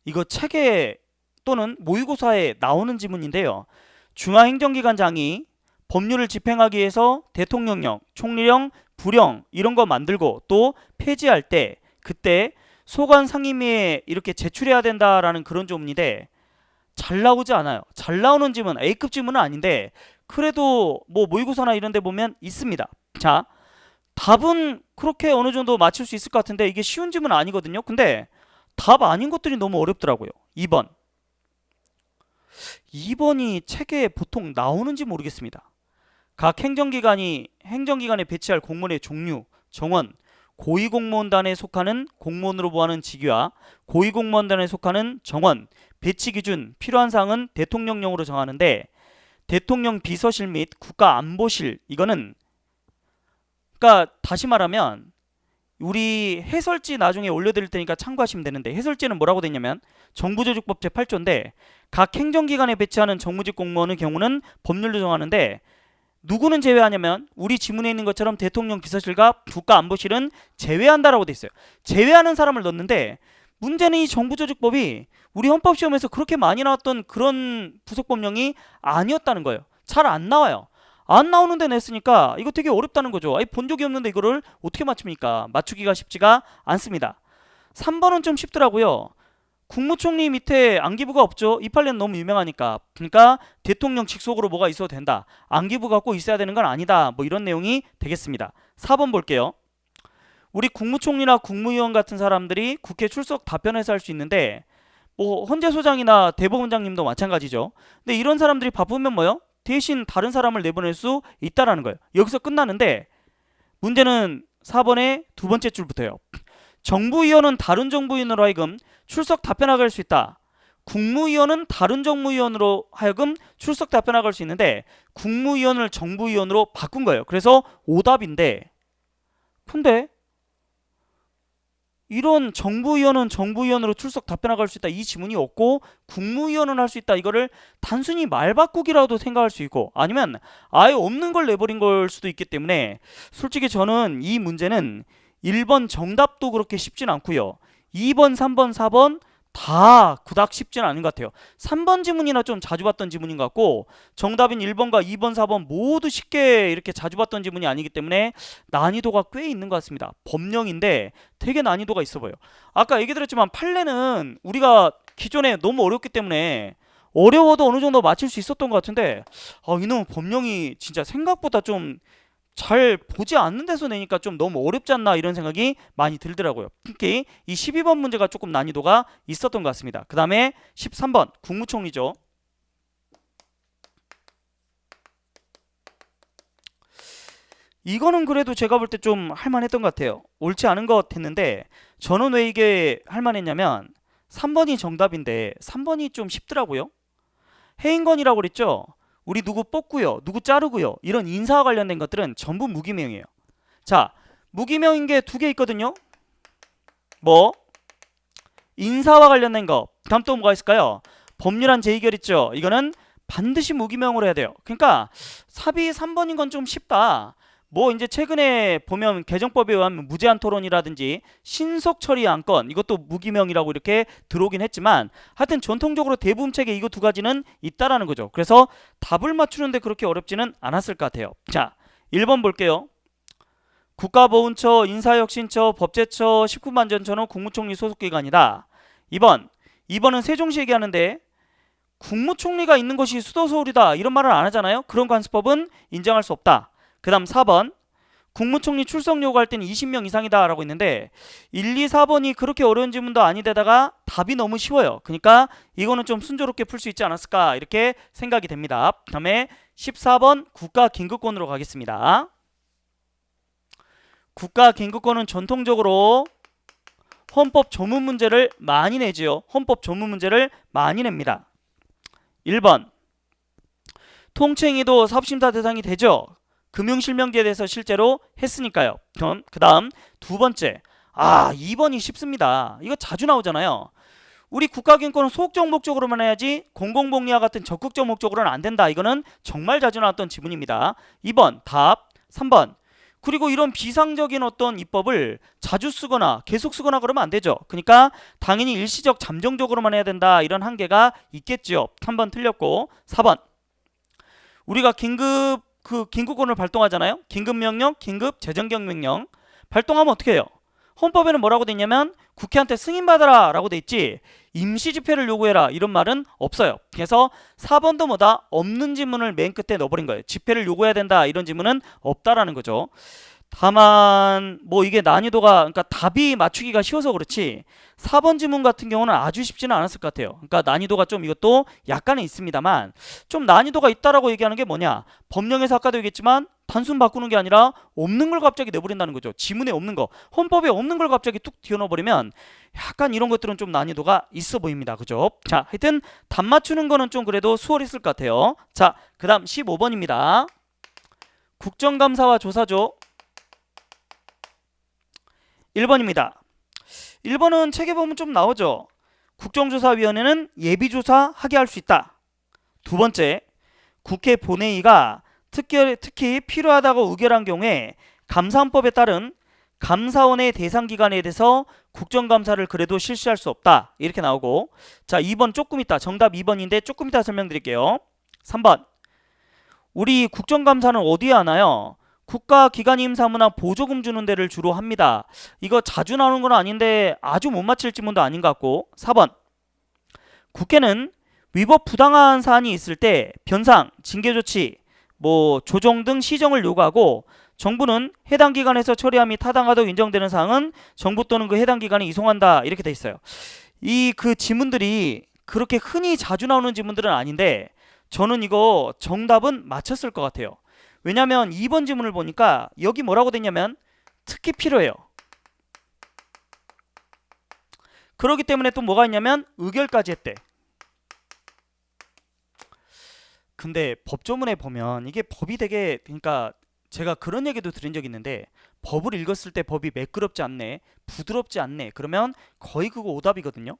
이거 책에 또는 모의고사에 나오는 지문인데요. 중앙행정기관장이 법률을 집행하기 위해서 대통령령, 총리령, 부령 이런 거 만들고 또 폐지할 때 그때 소관 상임위에 이렇게 제출해야 된다라는 그런 조문인데 잘 나오지 않아요. 잘 나오는 지문, A급 지문은 아닌데 그래도 뭐 모의고사나 이런 데 보면 있습니다. 자, 답은 그렇게 어느 정도 맞출 수 있을 것 같은데 이게 쉬운 질문은 아니거든요. 근데 답 아닌 것들이 너무 어렵더라고요. 2번. 2번이 책에 보통 나오는지 모르겠습니다. 각 행정기관에 배치할 공무원의 종류, 정원, 고위공무원단에 속하는 공무원으로 보하는 직위와 고위공무원단에 속하는 정원, 배치 기준, 필요한 사항은 대통령령으로 정하는데 대통령 비서실 및 국가안보실 이거는 그러니까 다시 말하면 우리 해설지 나중에 올려드릴 테니까 참고하시면 되는데 해설지는 뭐라고 되냐면 정부조직법 제8조인데 각 행정기관에 배치하는 정무직 공무원의 경우는 법률로 정하는데 누구는 제외하냐면 우리 지문에 있는 것처럼 대통령 비서실과 국가안보실은 제외한다라고 돼 있어요. 제외하는 사람을 넣는데 문제는 이 정부조직법이 우리 헌법시험에서 그렇게 많이 나왔던 그런 부속법령이 아니었다는 거예요. 잘 안 나와요. 안 나오는데 냈으니까 이거 되게 어렵다는 거죠. 아니, 본 적이 없는데 이거를 어떻게 맞춥니까? 맞추기가 쉽지가 않습니다. 3번은 좀 쉽더라고요. 국무총리 밑에 안기부가 없죠. 이 판례는 너무 유명하니까. 그러니까 대통령 직속으로 뭐가 있어도 된다. 안기부가 꼭 있어야 되는 건 아니다. 뭐 이런 내용이 되겠습니다. 4번 볼게요. 우리 국무총리나 국무위원 같은 사람들이 국회 출석 답변해서 할 수 있는데 뭐 헌재소장이나 대법원장님도 마찬가지죠. 근데 이런 사람들이 바쁘면 뭐요? 대신 다른 사람을 내보낼 수 있다라는 거예요. 여기서 끝나는데 문제는 4번의 두 번째 줄부터요. 정부위원은 다른 정부위원으로 하여금 출석 답변하게 할 수 있다. 국무위원은 다른 정무위원으로 하여금 출석 답변하게 할 수 있는데 국무위원을 정부위원으로 바꾼 거예요. 그래서 오답인데 근데 이런 정부위원은 정부위원으로 출석 답변하게 할 수 있다 이 지문이 없고 국무위원은 할 수 있다 이거를 단순히 말바꾸기라도 생각할 수 있고 아니면 아예 없는 걸 내버린 걸 수도 있기 때문에 솔직히 저는 이 문제는 1번 정답도 그렇게 쉽진 않고요. 2번, 3번, 4번 다 그닥 쉽진 않은 것 같아요. 3번 지문이나 좀 자주 봤던 지문인 것 같고 정답인 1번과 2번, 4번 모두 쉽게 이렇게 자주 봤던 지문이 아니기 때문에 난이도가 꽤 있는 것 같습니다. 법령인데 되게 난이도가 있어 보여요. 아까 얘기 드렸지만 판례는 우리가 기존에 너무 어렵기 때문에 어려워도 어느 정도 맞힐 수 있었던 것 같은데 이놈은 법령이 진짜 생각보다 좀 잘 보지 않는 데서 내니까 좀 너무 어렵지 않나 이런 생각이 많이 들더라고요. 특히 이 12번 문제가 조금 난이도가 있었던 것 같습니다. 그 다음에 13번 국무총리죠. 이거는 그래도 제가 볼 때 좀 할만했던 것 같아요. 옳지 않은 것 같았는데 저는 왜 이게 할만했냐면 3번이 정답인데 3번이 좀 쉽더라고요. 해인건이라고 그랬죠. 우리 누구 뽑고요, 누구 자르고요 이런 인사와 관련된 것들은 전부 무기명이에요. 자, 무기명인 게 두 개 있거든요. 뭐 인사와 관련된 거. 다음 또 뭐가 있을까요? 법률안 재의결 있죠. 이거는 반드시 무기명으로 해야 돼요. 그러니까 삽이 3번인 건 좀 쉽다. 뭐 이제 최근에 보면 개정법에 의하면 무제한 토론이라든지 신속 처리 안건 이것도 무기명이라고 이렇게 들어오긴 했지만 하여튼 전통적으로 대부분 책에 이거 두 가지는 있다라는 거죠. 그래서 답을 맞추는데 그렇게 어렵지는 않았을 것 같아요. 자, 1번 볼게요. 국가보훈처, 인사혁신처, 법제처, 19만전처는 국무총리 소속기관이다. 2번은 세종시 얘기하는데 국무총리가 있는 것이 수도 서울이다 이런 말을 안 하잖아요. 그런 관습법은 인정할 수 없다. 그 다음 4번 국무총리 출석 요구할 때는 20명 이상이다 라고 있는데 1, 2, 4번이 그렇게 어려운 질문도 아니데다가 답이 너무 쉬워요. 그러니까 이거는 좀 순조롭게 풀 수 있지 않았을까 이렇게 생각이 됩니다. 그 다음에 14번 국가긴급권으로 가겠습니다. 국가긴급권은 전통적으로 헌법 조문 문제를 많이 내지요. 헌법 조문 문제를 많이 냅니다. 1번 통칭이도 사법심사 대상이 되죠. 금융실명제에 대해서 실제로 했으니까요. 그 다음 두 번째 2번이 쉽습니다. 이거 자주 나오잖아요. 우리 국가기능권은 소극적 목적으로만 해야지 공공복리와 같은 적극적 목적으로는 안 된다. 이거는 정말 자주 나왔던 지문입니다. 2번 답 3번 그리고 이런 비상적인 어떤 입법을 자주 쓰거나 계속 쓰거나 그러면 안 되죠. 그러니까 당연히 일시적 잠정적으로만 해야 된다. 이런 한계가 있겠죠. 3번 틀렸고 4번 우리가 긴급권을 발동하잖아요. 긴급명령, 긴급재정경명령 발동하면 어떻게 해요? 헌법에는 뭐라고 돼 있냐면 국회한테 승인받아라 라고 돼 있지 임시집회를 요구해라 이런 말은 없어요. 그래서 4번도 뭐다? 없는 지문을 맨 끝에 넣어버린 거예요. 집회를 요구해야 된다 이런 지문은 없다라는 거죠. 다만 뭐 이게 난이도가 그러니까 답이 맞추기가 쉬워서 그렇지 4번 지문 같은 경우는 아주 쉽지는 않았을 것 같아요. 그러니까 난이도가 좀 이것도 약간은 있습니다만 좀 난이도가 있다라고 얘기하는 게 뭐냐? 법령에서 아까도 얘기했지만 단순 바꾸는 게 아니라 없는 걸 갑자기 내버린다는 거죠. 지문에 없는 거, 헌법에 없는 걸 갑자기 뚝 튀어넣어버리면 약간 이런 것들은 좀 난이도가 있어 보입니다. 그죠? 자, 하여튼 답 맞추는 거는 좀 그래도 수월했을 것 같아요. 자, 그 다음 15번입니다. 국정감사와 조사죠. 1번입니다. 1번은 책에 보면 좀 나오죠. 국정조사위원회는 예비조사하게 할 수 있다. 두 번째, 국회 본회의가 특히 필요하다고 의결한 경우에 감사헌법에 따른 감사원의 대상 기관에 대해서 국정감사를 그래도 실시할 수 없다. 이렇게 나오고 자 2번 조금 있다. 정답 2번인데 조금 있다 설명드릴게요. 3번 우리 국정감사는 어디에 하나요? 국가기관 임사무나 보조금 주는 데를 주로 합니다. 이거 자주 나오는 건 아닌데 아주 못 맞힐 지문도 아닌 것 같고 4번 국회는 위법 부당한 사안이 있을 때 변상, 징계 조치, 조정 등 시정을 요구하고 정부는 해당 기관에서 처리함이 타당하다고 인정되는 사항은 정부 또는 그 해당 기관에 이송한다 이렇게 돼 있어요. 이 그 지문들이 그렇게 흔히 자주 나오는 지문들은 아닌데 저는 이거 정답은 맞췄을 것 같아요. 왜냐면 2번 지문을 보니까 여기 뭐라고 됐냐면 특히 필요해요. 그렇기 때문에 또 뭐가 있냐면 의결까지 했대. 근데 법조문에 보면 이게 법이 되게, 그러니까 제가 그런 얘기도 들은 적이 있는데 법을 읽었을 때 법이 매끄럽지 않네, 부드럽지 않네, 그러면 거의 그거 오답이거든요.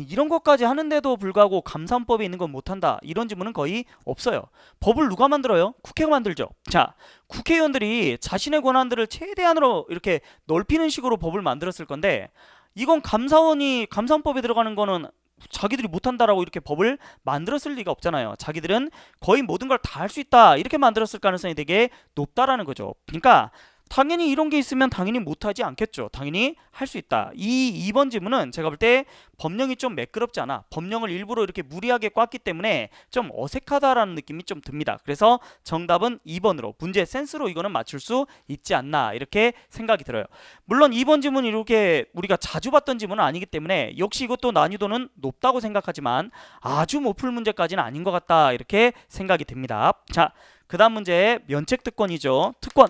이런 것까지 하는데도 불구하고 감사원법에 있는 건 못한다, 이런 지문은 거의 없어요. 법을 누가 만들어요? 국회가 만들죠. 자, 국회의원들이 자신의 권한들을 최대한으로 이렇게 넓히는 식으로 법을 만들었을 건데 이건 감사원법에 들어가는 거는 자기들이 못한다라고 이렇게 법을 만들었을 리가 없잖아요. 자기들은 거의 모든 걸 다 할 수 있다 이렇게 만들었을 가능성이 되게 높다라는 거죠. 그러니까 당연히 이런 게 있으면 당연히 못하지 않겠죠. 당연히 할 수 있다. 이 2번 지문은 제가 볼 때 법령이 좀 매끄럽지 않아. 법령을 일부러 이렇게 무리하게 꽉기 때문에 좀 어색하다라는 느낌이 좀 듭니다. 그래서 정답은 2번으로, 문제 센스로 이거는 맞출 수 있지 않나 이렇게 생각이 들어요. 물론 2번 지문이 이렇게 우리가 자주 봤던 지문은 아니기 때문에 역시 이것도 난이도는 높다고 생각하지만 아주 못 풀 문제까지는 아닌 것 같다 이렇게 생각이 듭니다. 자, 그 다음 문제 면책 특권이죠. 특권.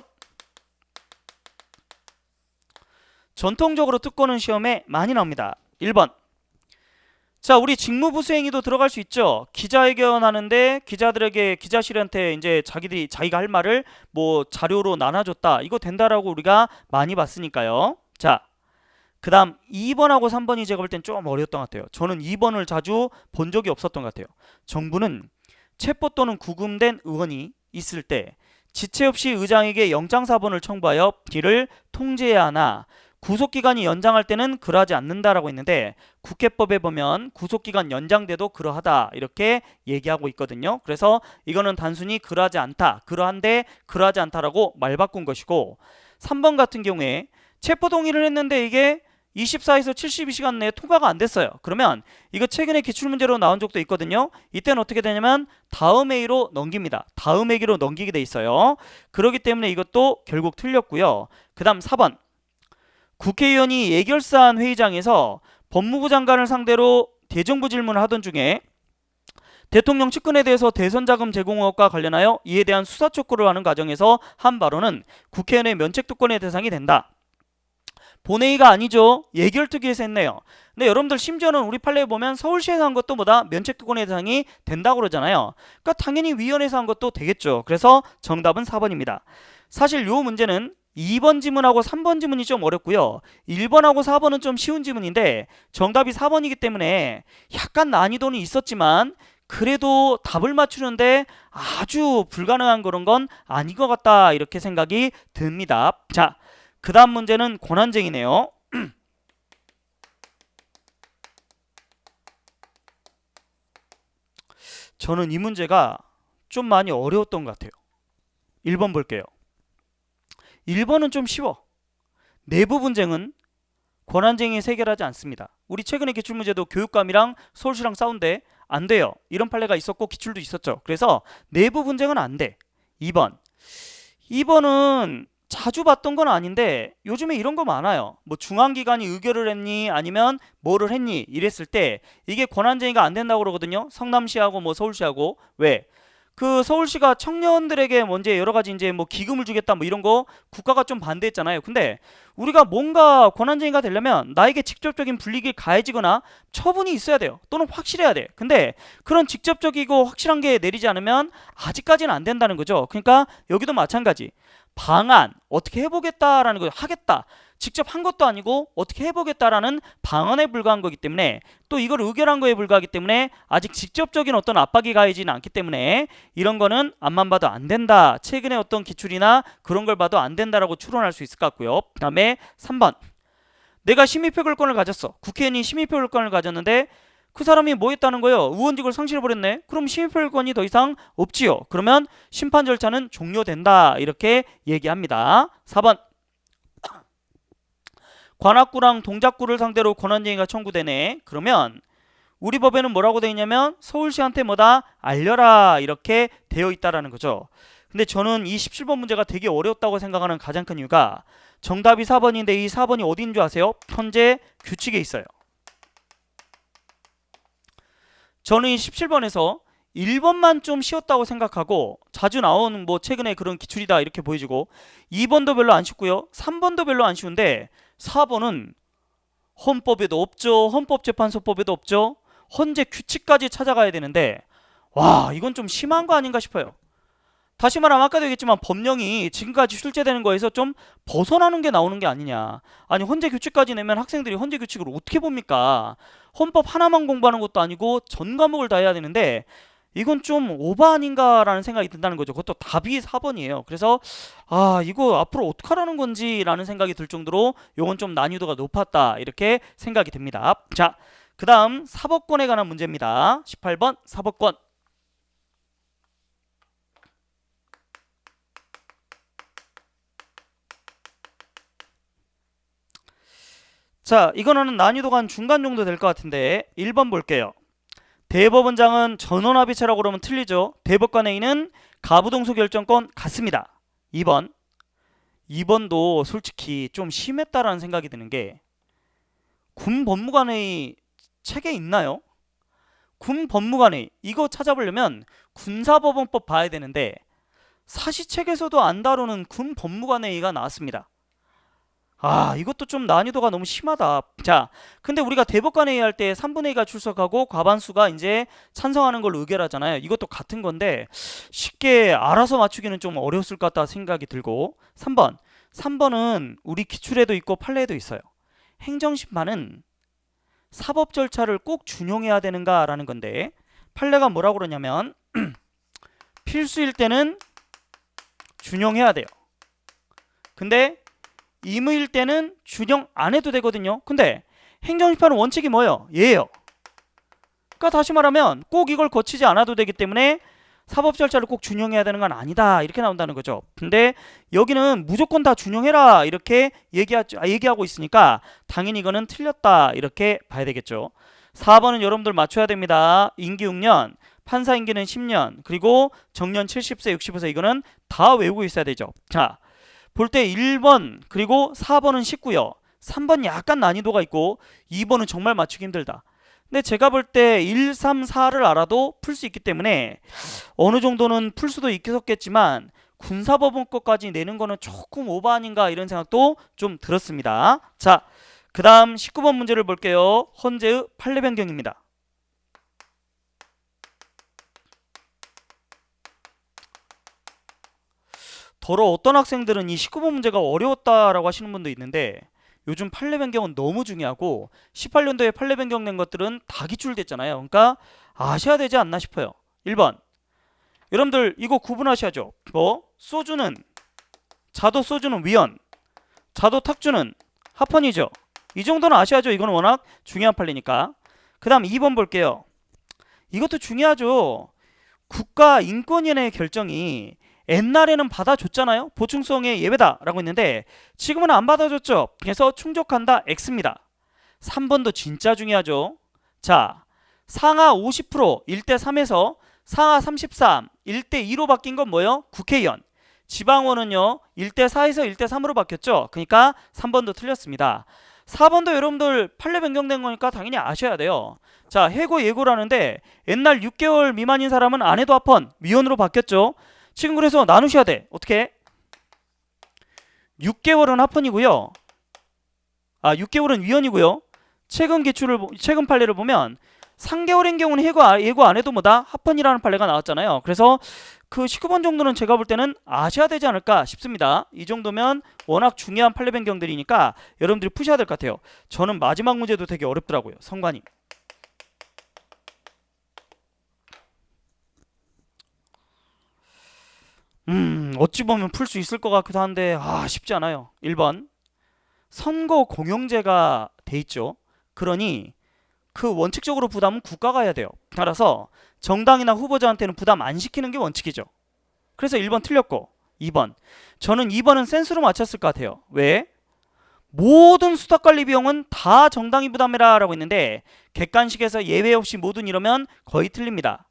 전통적으로 특권은 시험에 많이 나옵니다. 1번. 자, 우리 직무부 수행위도 들어갈 수 있죠. 기자회견 하는데 기자들에게, 기자실한테 이제 자기가 할 말을 자료로 나눠줬다. 이거 된다라고 우리가 많이 봤으니까요. 자, 그 다음 2번하고 3번이 제가 볼 땐 좀 어려웠던 것 같아요. 저는 2번을 자주 본 적이 없었던 것 같아요. 정부는 체포 또는 구금된 의원이 있을 때 지체 없이 의장에게 영장사본을 청구하여 이를 통제해야 하나 구속기간이 연장할 때는 그러하지 않는다라고 했는데 국회법에 보면 구속기간 연장돼도 그러하다 이렇게 얘기하고 있거든요. 그래서 이거는 단순히 그러하지 않다, 그러한데 그러하지 않다라고 말 바꾼 것이고, 3번 같은 경우에 체포 동의를 했는데 이게 24에서 72시간 내에 통과가 안 됐어요. 그러면 이거 최근에 기출문제로 나온 적도 있거든요. 이때는 어떻게 되냐면 다음 회의로 넘깁니다. 다음 회기로 넘기게 돼 있어요. 그렇기 때문에 이것도 결국 틀렸고요. 그 다음 4번. 국회의원이 예결사안 회의장에서 법무부 장관을 상대로 대정부 질문을 하던 중에 대통령 측근에 대해서 대선자금 제공 의혹과 관련하여 이에 대한 수사 촉구를 하는 과정에서 한 발언은 국회의원의 면책특권의 대상이 된다. 본회의가 아니죠. 예결특위에서 했네요. 근데 여러분들 심지어는 우리 판례에 보면 서울시에서 한 것도 면책특권의 대상이 된다고 그러잖아요. 그러니까 당연히 위원회에서 한 것도 되겠죠. 그래서 정답은 4번입니다. 사실 이 문제는 2번 지문하고 3번 지문이 좀 어렵고요. 1번하고 4번은 좀 쉬운 지문인데 정답이 4번이기 때문에 약간 난이도는 있었지만 그래도 답을 맞추는데 아주 불가능한 그런 건 아닌 것 같다 이렇게 생각이 듭니다. 자, 그 다음 문제는 권한쟁이네요. 저는 이 문제가 좀 많이 어려웠던 것 같아요. 1번 볼게요. 1번은 좀 쉬워. 내부 분쟁은 권한쟁이 해결하지 않습니다. 우리 최근에 기출문제도 교육감이랑 서울시랑 싸운데 안 돼요. 이런 판례가 있었고 기출도 있었죠. 그래서 내부 분쟁은 안 돼. 2번은 자주 봤던 건 아닌데 요즘에 이런 거 많아요. 중앙기관이 의결을 했니 아니면 뭐를 했니 이랬을 때 이게 권한쟁의가 안 된다고 그러거든요. 성남시하고 서울시하고. 왜? 그 서울시가 청년들에게 먼저 여러 가지 이제 기금을 주겠다 이런 거 국가가 좀 반대했잖아요. 근데 우리가 뭔가 권한쟁의가 되려면 나에게 직접적인 불이익이 가해지거나 처분이 있어야 돼요. 또는 확실해야 돼. 근데 그런 직접적이고 확실한 게 내리지 않으면 아직까지는 안 된다는 거죠. 그러니까 여기도 마찬가지. 방안 어떻게 해보겠다라는 거, 하겠다 직접 한 것도 아니고 어떻게 해보겠다라는 방안에 불과한 거기 때문에, 또 이걸 의결한 거에 불과하기 때문에 아직 직접적인 어떤 압박이 가해지는 않기 때문에 이런 거는 앞만 봐도 안 된다. 최근에 어떤 기출이나 그런 걸 봐도 안 된다라고 추론할 수 있을 것 같고요. 그 다음에 3번. 내가 심의표결권을 가졌어. 국회의원이 심의표결권을 가졌는데 그 사람이 뭐 했다는 거예요? 의원직을 상실해버렸네. 그럼 심의표결권이 더 이상 없지요. 그러면 심판 절차는 종료된다 이렇게 얘기합니다. 4번. 관악구랑 동작구를 상대로 권한쟁의가 청구되네. 그러면 우리 법에는 뭐라고 되어 있냐면 서울시한테 뭐다 알려라 이렇게 되어 있다라는 거죠. 근데 저는 이 17번 문제가 되게 어려웠다고 생각하는 가장 큰 이유가 정답이 4번인데 이 4번이 어디인 줄 아세요? 현재 규칙에 있어요. 저는 이 17번에서 1번만 좀 쉬웠다고 생각하고 자주 나오는 뭐 최근에 그런 기출이다 이렇게 보여지고 2번도 별로 안 쉽고요. 3번도 별로 안 쉬운데 4번은 헌법에도 없죠. 헌법재판소법에도 없죠. 헌재 규칙까지 찾아가야 되는데 와 이건 좀 심한 거 아닌가 싶어요. 다시 말하면 아까도 얘기했지만 법령이 지금까지 출제되는 거에서 좀 벗어나는 게 나오는 게 아니냐. 아니 헌재 규칙까지 내면 학생들이 헌재 규칙을 어떻게 봅니까? 헌법 하나만 공부하는 것도 아니고 전 과목을 다 해야 되는데 이건 좀 오버 아닌가라는 생각이 든다는 거죠. 그것도 답이 4번이에요. 그래서 이거 앞으로 어떡하라는 건지 라는 생각이 들 정도로 이건 좀 난이도가 높았다 이렇게 생각이 듭니다. 자, 그 다음 사법권에 관한 문제입니다. 18번 사법권. 자, 이거는 난이도가 한 중간 정도 될 것 같은데 1번 볼게요. 대법원장은 전원합의체라고 그러면 틀리죠. 대법관회의는 가부동소 결정권 같습니다. 2번도 솔직히 좀 심했다라는 생각이 드는 게 군법무관회의 책에 있나요? 군법무관회의 이거 찾아보려면 군사법원법 봐야 되는데 사시책에서도 안 다루는 군법무관회의가 나왔습니다. 이것도 좀 난이도가 너무 심하다. 자, 근데 우리가 대법관회의 할 때 3분의 2가 출석하고 과반수가 이제 찬성하는 걸로 의결하잖아요. 이것도 같은 건데 쉽게 알아서 맞추기는 좀 어려웠을 것 같다 생각이 들고 3번은 우리 기출에도 있고 판례에도 있어요. 행정심판은 사법 절차를 꼭 준용해야 되는가 라는 건데 판례가 뭐라고 그러냐면 필수일 때는 준용해야 돼요. 근데 의무일 때는 준용 안 해도 되거든요. 근데 행정심판은 원칙이 뭐예요? 얘예요. 그러니까 다시 말하면 꼭 이걸 거치지 않아도 되기 때문에 사법 절차를 꼭 준용해야 되는 건 아니다 이렇게 나온다는 거죠. 근데 여기는 무조건 다 준용해라 이렇게 얘기하고 있으니까 당연히 이거는 틀렸다 이렇게 봐야 되겠죠. 4번은 여러분들 맞춰야 됩니다. 임기 6년, 판사 임기는 10년, 그리고 정년 70세, 60세 이거는 다 외우고 있어야 되죠. 자, 볼 때 1번 그리고 4번은 쉽고요. 3번 약간 난이도가 있고 2번은 정말 맞추기 힘들다. 근데 제가 볼 때 1, 3, 4를 알아도 풀 수 있기 때문에 어느 정도는 풀 수도 있겠지만 군사법원 것까지 내는 거는 조금 오버 아닌가 이런 생각도 좀 들었습니다. 자, 그 다음 19번 문제를 볼게요. 헌재의 판례 변경입니다. 더러 어떤 학생들은 이 19번 문제가 어려웠다라고 하시는 분도 있는데 요즘 판례 변경은 너무 중요하고 18년도에 판례 변경된 것들은 다 기출됐잖아요. 그러니까 아셔야 되지 않나 싶어요. 1번 여러분들 이거 구분하셔야죠. 소주는 자도 소주는 위헌, 자도 탁주는 합헌이죠. 이 정도는 아셔야죠. 이거는 워낙 중요한 판례니까. 그 다음 2번 볼게요. 이것도 중요하죠. 국가인권위원회의 결정이 옛날에는 받아줬잖아요. 보충성의 예외다라고 했는데 지금은 안 받아줬죠. 그래서 충족한다 X입니다. 3번도 진짜 중요하죠. 자, 상하 50% 1대 3에서 상하 33 1대 2로 바뀐 건 뭐예요? 국회의원. 지방원은요 1대 4에서 1대 3으로 바뀌었죠. 그러니까 3번도 틀렸습니다. 4번도 여러분들 판례 변경된 거니까 당연히 아셔야 돼요. 자, 해고 예고라는데 옛날 6개월 미만인 사람은 안 해도 합헌 위헌으로 바뀌었죠. 지금 그래서 나누셔야 돼. 어떻게? 6개월은 합헌이고요. 6개월은 위헌이고요. 최근 판례를 보면 3개월인 경우는 예고 안 해도 뭐다? 합헌이라는 판례가 나왔잖아요. 그래서 그 19번 정도는 제가 볼 때는 아셔야 되지 않을까 싶습니다. 이 정도면 워낙 중요한 판례 변경들이니까 여러분들이 푸셔야 될 것 같아요. 저는 마지막 문제도 되게 어렵더라고요. 성관이. 어찌 보면 풀 수 있을 것 같기도 한데 쉽지 않아요. 1번 선거 공영제가 돼 있죠. 그러니 그 원칙적으로 부담은 국가가 해야 돼요. 따라서 정당이나 후보자한테는 부담 안 시키는 게 원칙이죠. 그래서 1번 틀렸고 2번 저는 2번은 센스로 맞췄을 것 같아요. 왜? 모든 수탁관리 비용은 다 정당이 부담해라 라고 했는데 객관식에서 예외 없이 모든 이러면 거의 틀립니다.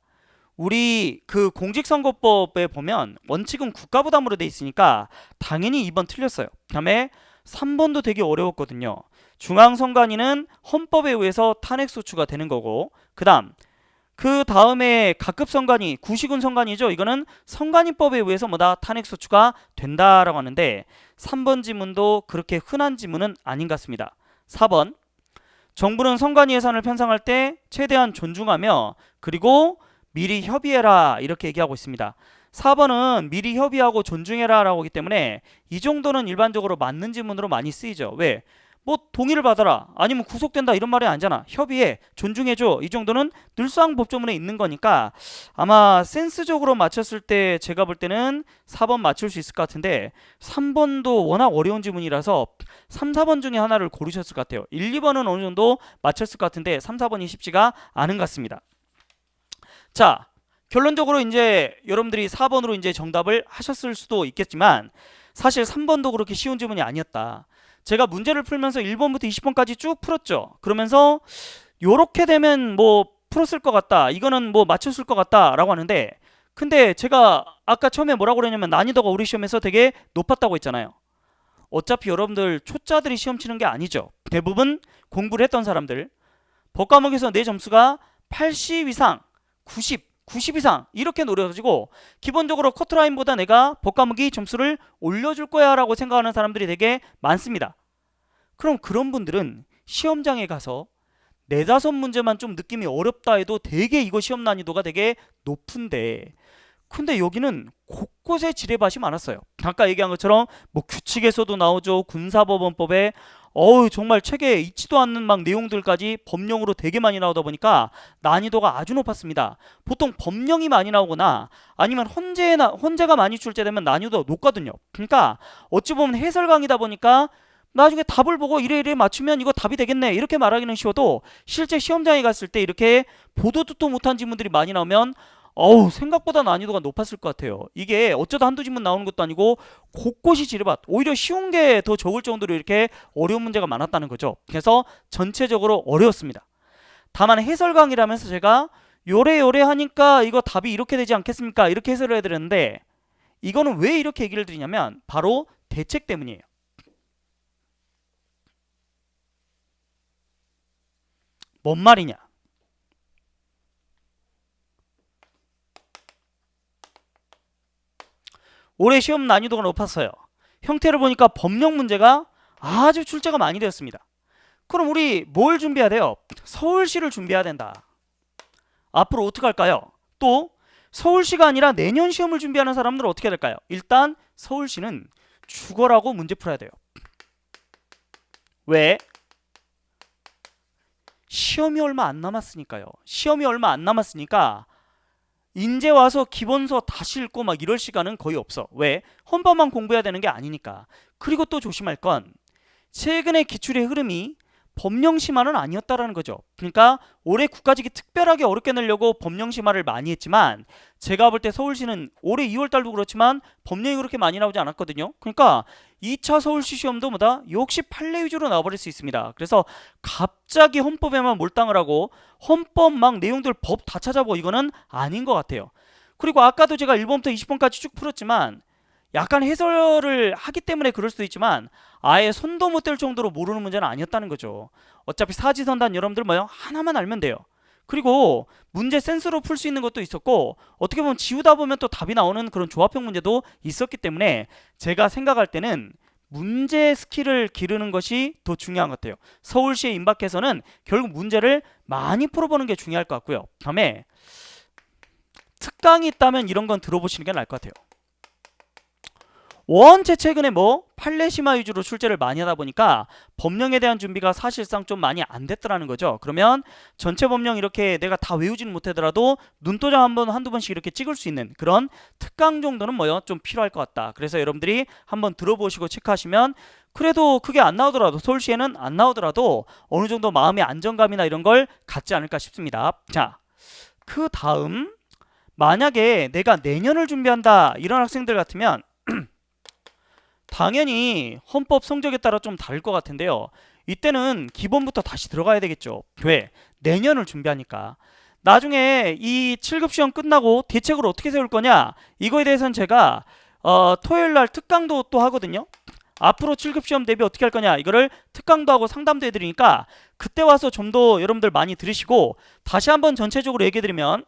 우리 그 공직선거법에 보면 원칙은 국가 부담으로 돼 있으니까 당연히 2번 틀렸어요. 그 다음에 3번도 되게 어려웠거든요. 중앙선관위는 헌법에 의해서 탄핵소추가 되는 거고 그 다음에 각급선관위, 구시군 선관위죠. 이거는 선관위법에 의해서 뭐다 탄핵소추가 된다라고 하는데 3번 지문도 그렇게 흔한 지문은 아닌 것 같습니다. 4번 정부는 선관위 예산을 편성할 때 최대한 존중하며 그리고 미리 협의해라 이렇게 얘기하고 있습니다. 4번은 미리 협의하고 존중해라 라고 하기 때문에 이 정도는 일반적으로 맞는 지문으로 많이 쓰이죠. 왜? 뭐 동의를 받아라 아니면 구속된다 이런 말이 아니잖아. 협의해 존중해줘 이 정도는 늘상 법조문에 있는 거니까 아마 센스적으로 맞췄을 때 제가 볼 때는 4번 맞출 수 있을 것 같은데 3번도 워낙 어려운 지문이라서 3, 4번 중에 하나를 고르셨을 것 같아요. 1, 2번은 어느 정도 맞췄을 것 같은데 3, 4번이 쉽지가 않은 것 같습니다. 자, 결론적으로 이제 여러분들이 4번으로 이제 정답을 하셨을 수도 있겠지만 사실 3번도 그렇게 쉬운 지문이 아니었다. 제가 문제를 풀면서 1번부터 20번까지 쭉 풀었죠. 그러면서 요렇게 되면 뭐 풀었을 것 같다. 이거는 뭐 맞췄을 것 같다 라고 하는데 근데 제가 아까 처음에 뭐라고 그랬냐면 난이도가 우리 시험에서 되게 높았다고 했잖아요. 어차피 여러분들 초짜들이 시험 치는 게 아니죠. 대부분 공부를 했던 사람들 법과목에서 내 점수가 80 이상 90 이상 이렇게 노려가지고 기본적으로 커트라인보다 내가 법과목이 점수를 올려줄 거야 라고 생각하는 사람들이 되게 많습니다. 그럼 그런 분들은 시험장에 가서 4, 5문제만 좀 느낌이 어렵다 해도 되게 이거 시험 난이도가 되게 높은데 근데 여기는 곳곳에 지뢰밭이 많았어요. 아까 얘기한 것처럼 뭐 규칙에서도 나오죠. 군사법원법에 정말 책에 있지도 않는 막 내용들까지 법령으로 되게 많이 나오다 보니까 난이도가 아주 높았습니다. 보통 법령이 많이 나오거나 아니면 헌재가 많이 출제되면 난이도가 높거든요. 그러니까 어찌 보면 해설 강의다 보니까 나중에 답을 보고 이래 맞추면 이거 답이 되겠네 이렇게 말하기는 쉬워도 실제 시험장에 갔을 때 이렇게 보도 듣도 못한 지문들이 많이 나오면 생각보다 난이도가 높았을 것 같아요. 이게 어쩌다 한두 지문 나오는 것도 아니고 곳곳이 지뢰밭 오히려 쉬운 게 더 적을 정도로 이렇게 어려운 문제가 많았다는 거죠. 그래서 전체적으로 어려웠습니다. 다만 해설 강의라면서 제가 요래 하니까 이거 답이 이렇게 되지 않겠습니까? 이렇게 해설을 해드렸는데 이거는 왜 이렇게 얘기를 드리냐면 바로 대책 때문이에요. 뭔 말이냐? 올해 시험 난이도가 높았어요. 형태를 보니까 법령 문제가 아주 출제가 많이 되었습니다. 그럼 우리 뭘 준비해야 돼요? 서울시를 준비해야 된다. 앞으로 어떻게 할까요? 또 서울시가 아니라 내년 시험을 준비하는 사람들은 어떻게 해야 될까요? 일단 서울시는 죽어라고 문제 풀어야 돼요. 왜? 시험이 얼마 안 남았으니까요. 시험이 얼마 안 남았으니까 인제 와서 기본서 다시 읽고 막 이럴 시간은 거의 없어. 왜? 헌법만 공부해야 되는 게 아니니까. 그리고 또 조심할 건 최근의 기출의 흐름이 법령심화는 아니었다라는 거죠. 그러니까 올해 국가직이 특별하게 어렵게 내려고 법령심화를 많이 했지만 제가 볼 때 서울시는 올해 2월달도 그렇지만 법령이 그렇게 많이 나오지 않았거든요. 그러니까 2차 서울시 시험도 뭐다? 역시 판례 위주로 나와버릴 수 있습니다. 그래서 갑자기 헌법에만 몰당을 하고 헌법 막 내용들 법 다 찾아보고 이거는 아닌 것 같아요. 그리고 아까도 제가 1번부터 20번까지 쭉 풀었지만 약간 해설을 하기 때문에 그럴 수도 있지만 아예 손도 못 댈 정도로 모르는 문제는 아니었다는 거죠. 어차피 사지선단 여러분들 뭐요? 하나만 알면 돼요. 그리고 문제 센스로 풀 수 있는 것도 있었고 어떻게 보면 지우다 보면 또 답이 나오는 그런 조합형 문제도 있었기 때문에 제가 생각할 때는 문제 스킬을 기르는 것이 더 중요한 것 같아요. 서울시에 임박해서는 결국 문제를 많이 풀어보는 게 중요할 것 같고요. 다음에 특강이 있다면 이런 건 들어보시는 게 나을 것 같아요. 원체 최근에 판례 심화 위주로 출제를 많이 하다 보니까 법령에 대한 준비가 사실상 좀 많이 안 됐더라는 거죠. 그러면 전체 법령 이렇게 내가 다 외우지는 못하더라도 눈도장 한두 번씩 이렇게 찍을 수 있는 그런 특강 정도는 좀 필요할 것 같다. 그래서 여러분들이 한번 들어보시고 체크하시면 그래도 그게 안 나오더라도 서울시에는 안 나오더라도 어느 정도 마음의 안정감이나 이런 걸 갖지 않을까 싶습니다. 자, 그 다음 만약에 내가 내년을 준비한다 이런 학생들 같으면 당연히 헌법 성적에 따라 좀 다를 것 같은데요. 이때는 기본부터 다시 들어가야 되겠죠. 왜? 내년을 준비하니까. 나중에 이 7급 시험 끝나고 대책을 어떻게 세울 거냐? 이거에 대해서는 제가 토요일 날 특강도 또 하거든요. 앞으로 7급 시험 대비 어떻게 할 거냐? 이거를 특강도 하고 상담도 해드리니까 그때 와서 좀 더 여러분들 많이 들으시고 다시 한번 전체적으로 얘기해드리면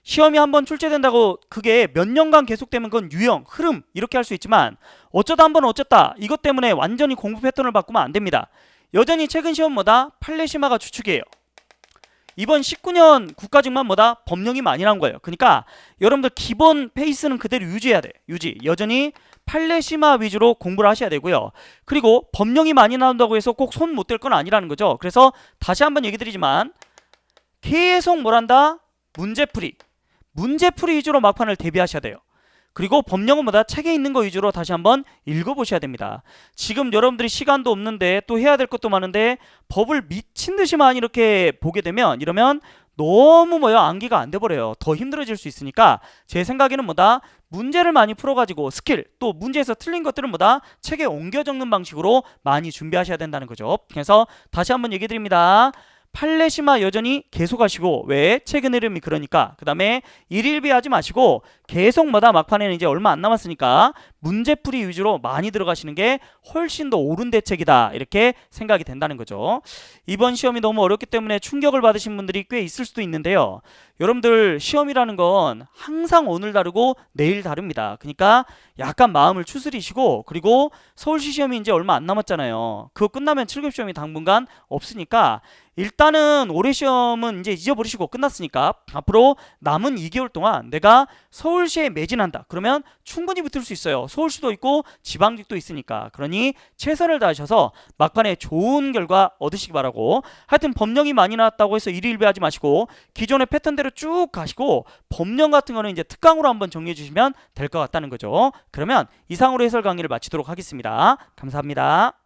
시험이 한번 출제된다고 그게 몇 년간 계속되면 그건 유형, 흐름 이렇게 할 수 있지만 어쩌다 한번 어쨌다 이것 때문에 완전히 공부 패턴을 바꾸면 안 됩니다. 여전히 최근 시험보다 판례심화가 주축이에요. 이번 19년 국가직만 뭐다? 법령이 많이 나온 거예요. 그러니까 여러분들 기본 페이스는 그대로 유지해야 돼. 유지. 여전히 판례심화 위주로 공부를 하셔야 되고요. 그리고 법령이 많이 나온다고 해서 꼭 손 못 댈 건 아니라는 거죠. 그래서 다시 한번 얘기 드리지만 계속 뭘한다? 문제풀이. 문제풀이 위주로 막판을 대비하셔야 돼요. 그리고 법령은 뭐다? 책에 있는 거 위주로 다시 한번 읽어보셔야 됩니다. 지금 여러분들이 시간도 없는데 또 해야 될 것도 많은데 법을 미친 듯이 많이 이렇게 보게 되면 이러면 너무 암기가 안 돼버려요. 더 힘들어질 수 있으니까 제 생각에는 뭐다? 문제를 많이 풀어가지고 스킬 또 문제에서 틀린 것들은 뭐다? 책에 옮겨 적는 방식으로 많이 준비하셔야 된다는 거죠. 그래서 다시 한번 얘기 드립니다. 판례심화 여전히 계속하시고 왜? 최근 흐름이 그러니까 그 다음에 일일비하지 마시고 계속 뭐다? 막판에는 이제 얼마 안 남았으니까 문제풀이 위주로 많이 들어가시는 게 훨씬 더 옳은 대책이다 이렇게 생각이 된다는 거죠. 이번 시험이 너무 어렵기 때문에 충격을 받으신 분들이 꽤 있을 수도 있는데요. 여러분들 시험이라는 건 항상 오늘 다르고 내일 다릅니다. 그러니까 약간 마음을 추스리시고 그리고 서울시 시험이 이제 얼마 안 남았잖아요. 그거 끝나면 7급 시험이 당분간 없으니까 일단은 올해 시험은 이제 잊어버리시고 끝났으니까 앞으로 남은 2개월 동안 내가 서울시에 매진한다. 그러면 충분히 붙을 수 있어요. 서울시도 있고 지방직도 있으니까. 그러니 최선을 다하셔서 막판에 좋은 결과 얻으시기 바라고 하여튼 법령이 많이 나왔다고 해서 일일비하지 마시고 기존의 패턴대로 쭉 가시고 법령 같은 거는 이제 특강으로 한번 정리해 주시면 될 것 같다는 거죠. 그러면 이상으로 해설 강의를 마치도록 하겠습니다. 감사합니다.